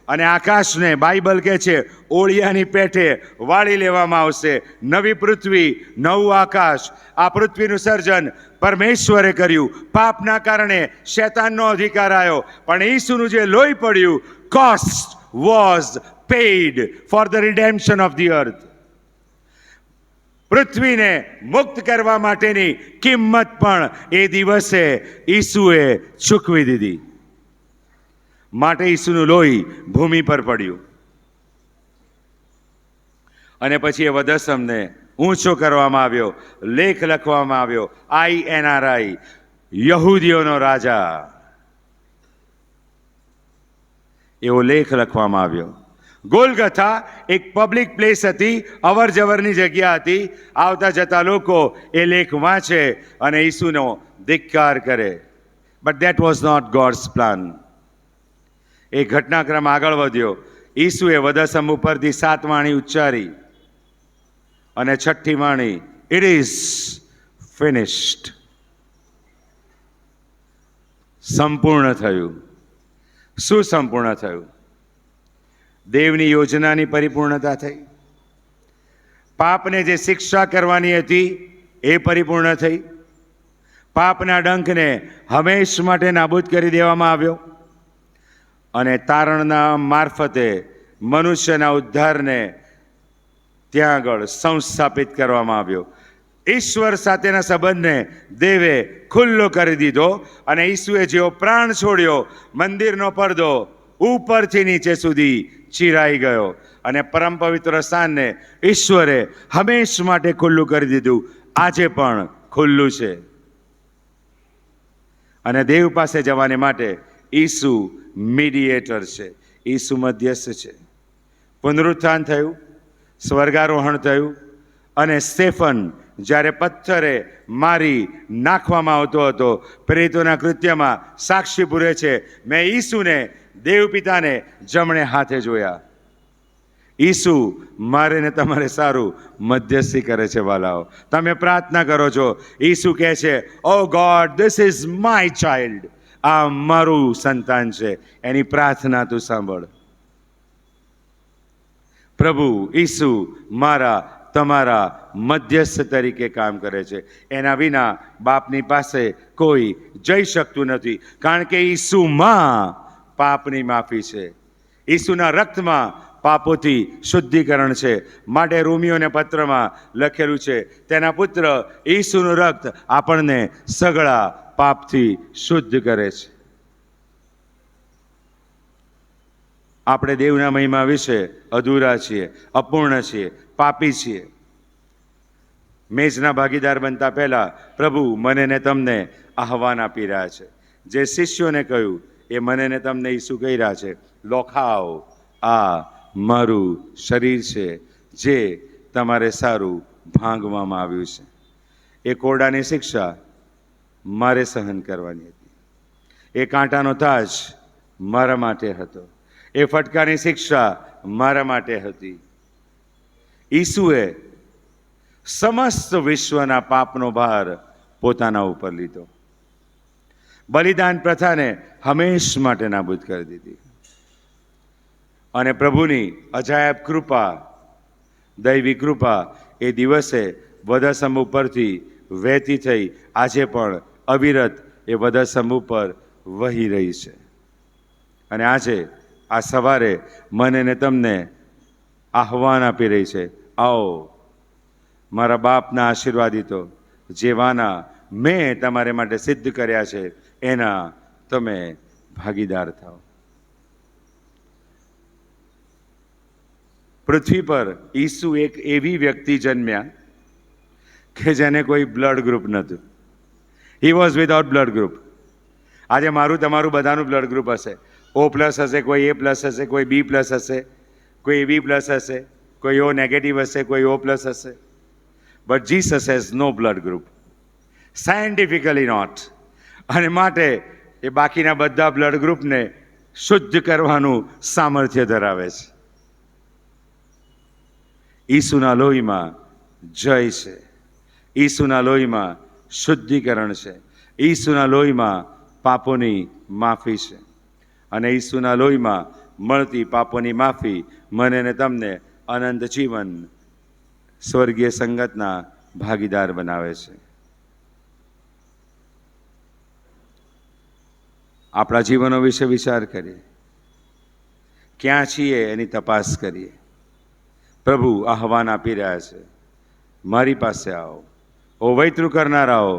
અને આકાશને બાઇબલ કહે છે ઓળિયાની પેઠે વાળી લેવામાં આવશે. નવી પૃથ્વી, નવું આકાશ. આ પૃથ્વીનું સર્જન પરમેશ્વરે કર્યું, પાપના કારણે શૈતાનનો અધિકાર આવ્યો, પણ ઈસુનું જે લોહી પડ્યું, cost was paid for the redemption of the earth. પૃથ્વીને મુક્ત કરવા માટેની કિંમત પણ એ દિવસે ઈસુએ ચૂકવી દીધી. માટે ઈસુનું લોહી ભૂમિ પર પડ્યું. અને પછી એ વધસ્તંભને ઊંચો કરવામાં આવ્યો, લેખ લખવામાં આવ્યો, INRI, યહૂદીઓનો રાજા, એવો લેખ લખવામાં આવ્યો. ગોલગથા એક પબ્લિક પ્લેસ હતી, અવર જવરની જગ્યા હતી. આવતા જતા લોકો એ લેખ વાંચે અને ઈસુનો ધિક્કાર કરે. But that was not God's plan. એ ઘટનાક્રમ આગળ વધ્યો. ઈસુએ વધસ્તંભ ઉપરથી 7 વાણી ઉચ્ચારી, અને 6ઠ્ઠી વાણી, ઇટ ઇઝ ફિનિશ્ડ. સંપૂર્ણ થયું. શું સંપૂર્ણ થયું? દેવની યોજનાની પરિપૂર્ણતા થઈ. પાપને જે શિક્ષા કરવાની હતી એ પરિપૂર્ણ થઈ. પાપના ડંખને હંમેશ માટે નાબૂદ કરી દેવામાં આવ્યો અને તારણના મારફતે મનુષ્યના ઉદ્ધારને ત્યાં આગળ સંસ્થાપિત કરવામાં આવ્યો. ઈશ્વર સાથેના સંબંધને દેવે ખુલ્લો કરી દીધો અને ઈસુએ જેવો પ્રાણ છોડ્યો, મંદિરનો પડદો ઉપરથી નીચે સુધી ચીરાઈ ગયો અને પરમ પવિત્ર સ્થાનને ઈશ્વરે હંમેશ માટે ખુલ્લું કરી દીધું. આજે પણ ખુલ્લું છે અને દેવ પાસે જવાને માટે ઈસુ મીડિયેટર છે, ઈસુ મધ્યસ્થ છે. પુનરુત્થાન થયું, સ્વર્ગારોહણ થયું અને સ્ટેફન જ્યારે પથ્થરે મારી નાખવામાં આવતો હતો, પ્રેરિતોના કૃત્યમાં સાક્ષી પૂરે છે, મેં ઈસુને દેવ પિતાને જમણે હાથે જોયા. ઈસુ મારે ને તમારે સારું મધ્યસ્થી કરે છે. વાલાઓ, તમે પ્રાર્થના કરો છો, ઈસુ કહે છે, O God, this is my child. આ મારું સંતાન છે. એની પ્રાર્થના તું સાંભળ. પ્રભુ ઈસુ મારા તમારા મધ્યસ્થ તરીકે કામ કરે છે. એના વિના બાપની પાસે કોઈ જઈ શકતું નથી, કારણ કે ઈસુમાં પાપની માફી છે. ઈસુના રક્તમાં પાપોથી શુદ્ધિકરણ છે. માટે રોમીઓને પત્રમાં લખેલું છે, તેના પુત્ર ઈસુનું રક્ત આપણને સગળા પાપથી શુદ્ધ કરે છે. આપણે દેવના મહિમા વિશે અધૂરા છીએ, અપૂર્ણ છીએ, પાપી છીએ. મેજના ભાગીદાર બનતા પહેલા પ્રભુ મને ને તમને આહવાન આપી રહ્યા છે. જે શિષ્યોને કહ્યું એ મને ને તમને ઈસુ કહી રહ્યા છે, લો ખાઓ, આ મારું શરીર છે જે તમારે સારું ભાંગવામાં આવ્યું છે. એ કોરડાની શિક્ષા મારે સહન કરવાની હતી. એ કાંટાનો તાજ મારા માટે હતો. એ ફટકાની શિક્ષા મારા માટે હતી. ઈસુએ સમસ્ત વિશ્વના પાપનો ભાર પોતાના ઉપર લીધો. બલિદાન પ્રથાને હંમેશ માટે નાબૂદ કરી દીધી અને પ્રભુની અજાયબ કૃપા, દૈવી કૃપા એ દિવસે વધસ્તંભ ઉપરથી વહેતી થઈ આજે પણ અવિરત એ વધસ્તંભ ઉપર વહી રહી છે. અને આજે આ સવારે મને ને તમને આહવાન આપી રહી છે, આવો મારા બાપના આશીર્વાદિતો, જેવાના મેં તમારે માટે સિદ્ધ કર્યા છે એના તમે ભાગીદાર થાઓ. પૃથ્વી પર ઈસુ એક એવી વ્યક્તિ જન્મ્યા કે જેને કોઈ બ્લડ ગ્રુપ નહોતું. He was without blood group. આજે મારું તમારું બધાનું બ્લડ ગ્રુપ હશે. O પ્લસ હશે, કોઈ A પ્લસ હશે, કોઈ B પ્લસ હશે, કોઈ AB પ્લસ હશે, કોઈ O નેગેટિવ હશે, કોઈ O પ્લસ હશે. But Jesus has no blood group, scientifically not. અને માટે એ બાકીના બધા બ્લડ ગ્રુપને શુદ્ધ કરવાનું સામર્થ્ય ધરાવે છે. ઈસુના લોહીમાં જય છે, ઈસુના લોહીમાં શુદ્ધિકરણ છે, ઈસુના લોહીમાં પાપોની માફી છે અને ઈસુના લોહીમાં મળતી પાપોની માફી મને ને તમને અનંત જીવન, સ્વર્ગીય સંગતના ભાગીદાર બનાવે છે. આપણા જીવનો વિશે વિચાર કરીએ, ક્યાં છીએ એની તપાસ કરીએ. પ્રભુ આહવાન આપી રહ્યા છે, મારી પાસે આવો, ઓ વૈતૃ કરનારાઓ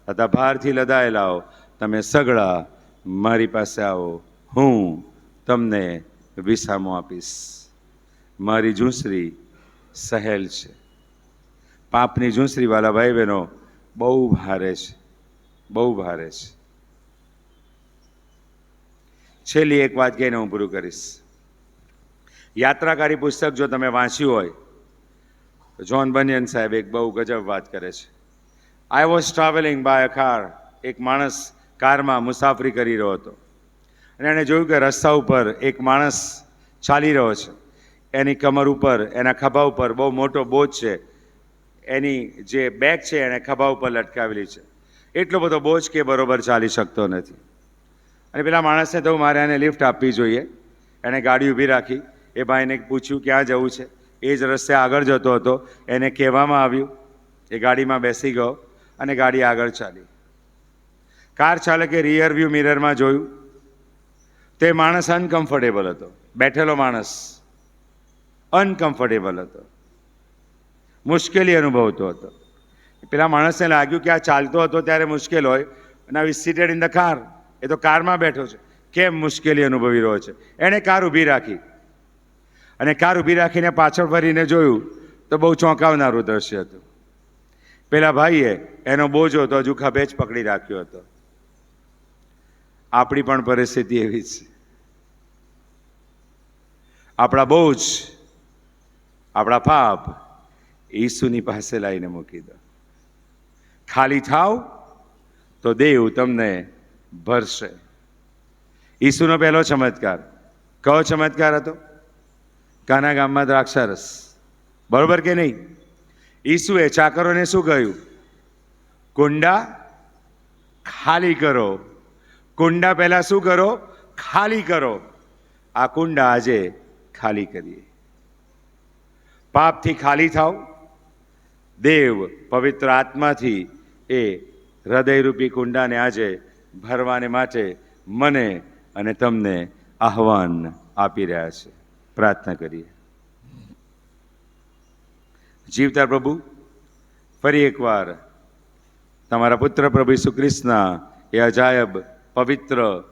તથા ભારથી લદાયેલાઓ, તમે સગળા મારી પાસે આવો, હું તમને વિસામો આપીશ. મારી ઝૂંસરી સહેલ છે. પાપની ઝૂંસરી વાળા ભાઈ બહેનો બહુ ભારે છે, બહુ ભારે છે. છેલ્લી એક વાત કહીને હું પૂરું કરીશ. યાત્રાકારી પુસ્તક જો તમે વાંચ્યું હોય તો જ્હોન બનિયન સાહેબ એક બહુ ગજબ વાત કરે છે. I was travelling by a car. એક માણસ કારમાં મુસાફરી કરી રહ્યો હતો અને એણે જોયું કે રસ્તા ઉપર એક માણસ ચાલી રહ્યો છે. એની કમર ઉપર, એના ખભા ઉપર બહુ મોટો બોજ છે. એની જે બેગ છે એણે ખભા ઉપર લટકાવેલી છે. એટલો બધો બોજ કે બરોબર ચાલી શકતો નથી. અને પેલા માણસને તો મારે આને લિફ્ટ આપવી જોઈએ. એણે ગાડી ઊભી રાખી. એ ભાઈને પૂછ્યું ક્યાં જવું છે. એ જ રસ્તે આગળ જતો હતો. એને કહેવામાં આવ્યું. એ ગાડીમાં બેસી ગયો અને ગાડી આગળ ચાલી. કાર ચાલકે રિયર વ્યૂ મિરરમાં જોયું. તે માણસ અનકમ્ફર્ટેબલ હતો. બેઠેલો માણસ અનકમ્ફર્ટેબલ હતો, મુશ્કેલી અનુભવતો હતો. પેલા માણસને લાગ્યું કે આ ચાલતો હતો ત્યારે મુશ્કેલ હોય, now is seated in the car. એ તો કારમાં બેઠો છે, કેમ મુશ્કેલી અનુભવી રહ્યો છે. એણે કાર ઊભી રાખી અને કાર ઊભી રાખીને પાછળ ફરીને જોયું તો બહુ ચોંકાવનારું દ્રશ્ય હતું. પેલા ભાઈએ એનો બોજો તો હજુ ખભે જ પકડી રાખ્યો હતો. આપણી પણ પરિસ્થિતિ એવી જ છે. આપણા બોજ, આપણા પાપ ઈસુની પાસે લાવીને મૂકી દો. ખાલી થાવ તો દેવ તમને ભરશે. ઈસુનો પહેલો ચમત્કાર કયો ચમત્કાર હતો? કાના ગામમાં દ્રાક્ષારસ. બરોબર કે નહીં? ઈસુએ ચાકરોને શું કહ્યું? કુંડા ખાલી કરો. કુંડા પહેલા શું કરો? ખાલી કરો. આ કુંડા આજે ખાલી કરીએ. પાપથી ખાલી થાવ. દેવ પવિત્ર આત્માથી એ હૃદયરૂપી કુંડાને આજે ભરવાને માટે મને અને તમને આહવાન આપી રહ્યા છે. પ્રાર્થના કરીએ. જીવતા પ્રભુ, ફરી એકવાર તમારા પુત્ર પ્રભુ ઈસુ ખ્રિસ્તના એ અજાયબ પવિત્ર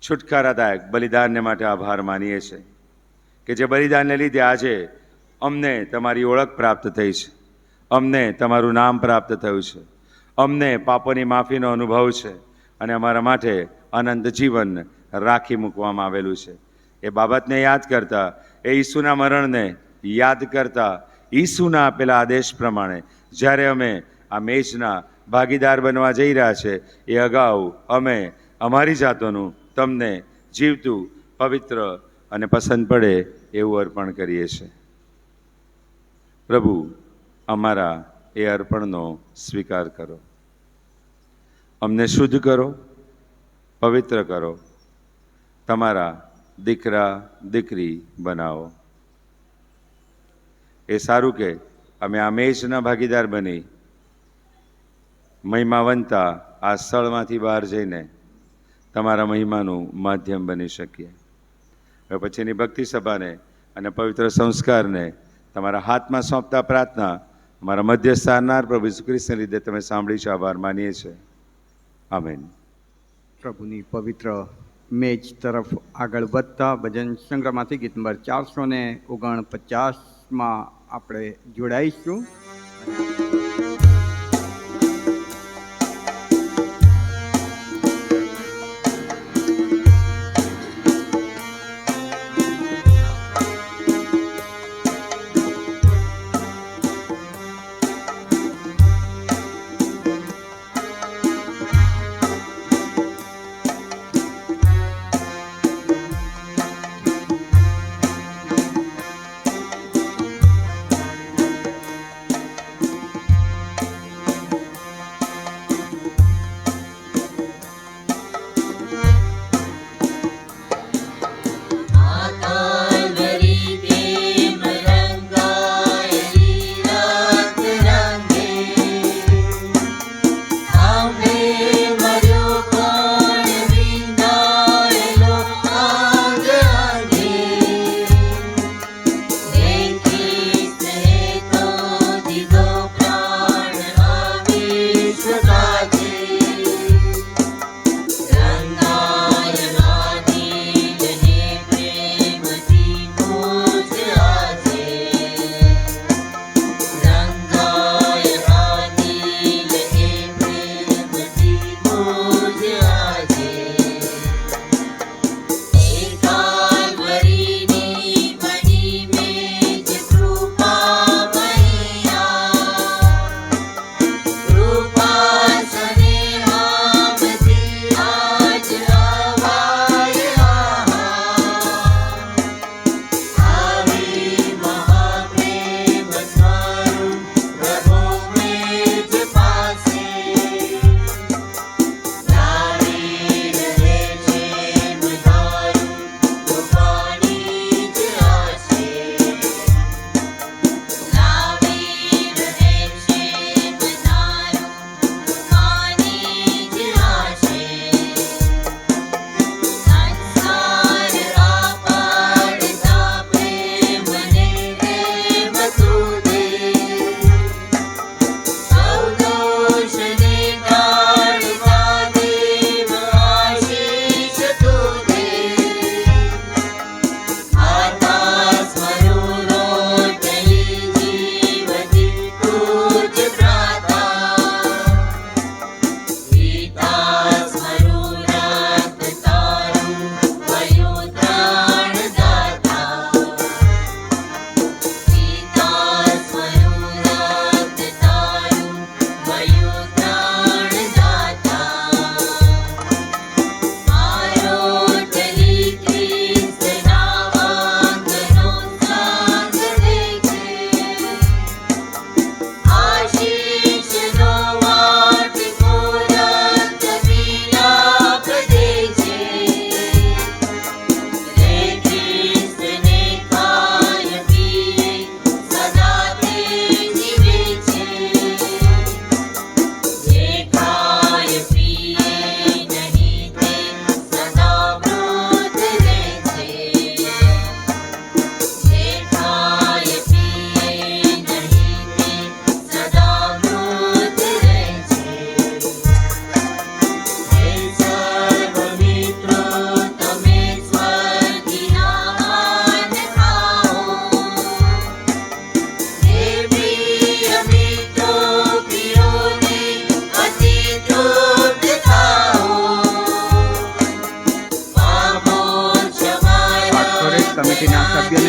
છુટકારાદાયક બલિદાનને માટે આભાર માનીએ છીએ કે જે બલિદાનને લીધે આજે અમને તમારી ઓળખ પ્રાપ્ત થઈ છે, અમને તમારું નામ પ્રાપ્ત થયું છે, અમને પાપોની માફીનો અનુભવ છે અને અમારા માટે અનંત જીવન રાખી મૂકવામાં આવેલું છે. એ બાબતને યાદ કરતા, એ ઈસુના મરણને યાદ કરતા, ઈસુના આપેલા આદેશ પ્રમાણે જ્યારે અમે આ મેચના ભાગીદાર બનવા જઈ રહ્યા છે એ અગાઉ અમે અમારી જાતોનું તમને જીવતું, પવિત્ર અને પસંદ પડે એવું અર્પણ કરીએ છીએ. પ્રભુ, અમારા એ અર્પણનો સ્વીકાર કરો. અમને શુદ્ધ કરો, પવિત્ર કરો, તમારા દીકરા દીકરી બનાવો. એ સારું કે અમે આ મેચના ભાગીદાર બની મહિમાવંતા આ સ્થળમાંથી બહાર જઈને તમારા મહિમાનું માધ્યમ બની શકીએ. હવે પછીની ભક્તિ સભાને અને પવિત્ર સંસ્કારને તમારા હાથમાં સોંપતા પ્રાર્થના અમારા મધ્ય સ્થાનનાર પ્રભુ ઈસુ ખ્રિસ્તને લીધે તમે સાંભળી છે. આભાર માનીએ છીએ. આમેન. પ્રભુની પવિત્ર મેચ તરફ આગળ વધતા ભજન સંગ્રહમાંથી ગીત નંબર 449માં આપણે જોડાઈશું.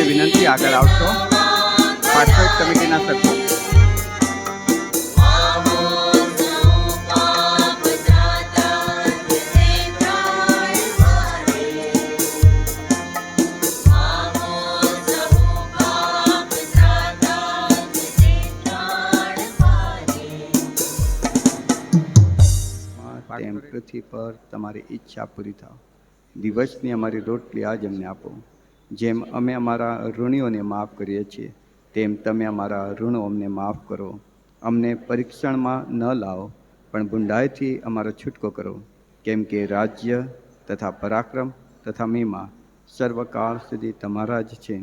વિનંતી આગળ આવશો. પાછળ કમિટીના સભ્યો. તેમ પૃથ્વી પર તમારી ઈચ્છા પૂરી થાવ. દિવસની અમારી રોટલી આજ અમને આપો. જેમ અમે અમારા ઋણીઓને માફ કરીએ છીએ તેમ તમે અમારા ઋણો અમને માફ કરો. અમને પરીક્ષણમાં ન લાવો પણ બુંડાઈથી અમારો છૂટકો કરો. કેમ કે રાજ્ય તથા પરાક્રમ તથા મહિમા સર્વકાળ સુધી તમારા જ છે.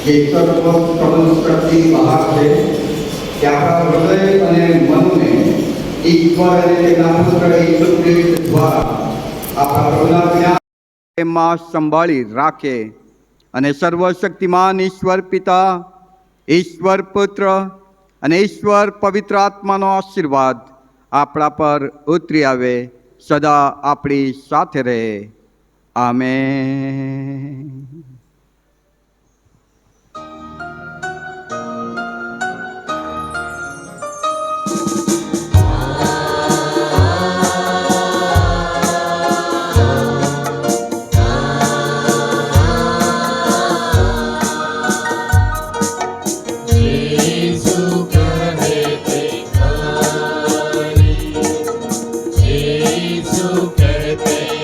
જે સર્વ શક્તિ બહાર છે કે આપણા હૃદય અને મનને ઈશ્વર અને તેના પુત્ર ઈસુ ખ્રિસ્ત દ્વારા આપણા પ્રભુના જ્ઞાનમાં સંભાળી રાખે અને સર્વશક્તિમાન ઈશ્વર પિતા, ઈશ્વર પુત્ર અને ઈશ્વર પવિત્ર આત્માનો આશીર્વાદ આપણા પર ઉતરી આવે, સદા આપણી સાથે રહે. આમેન. Jésus, que te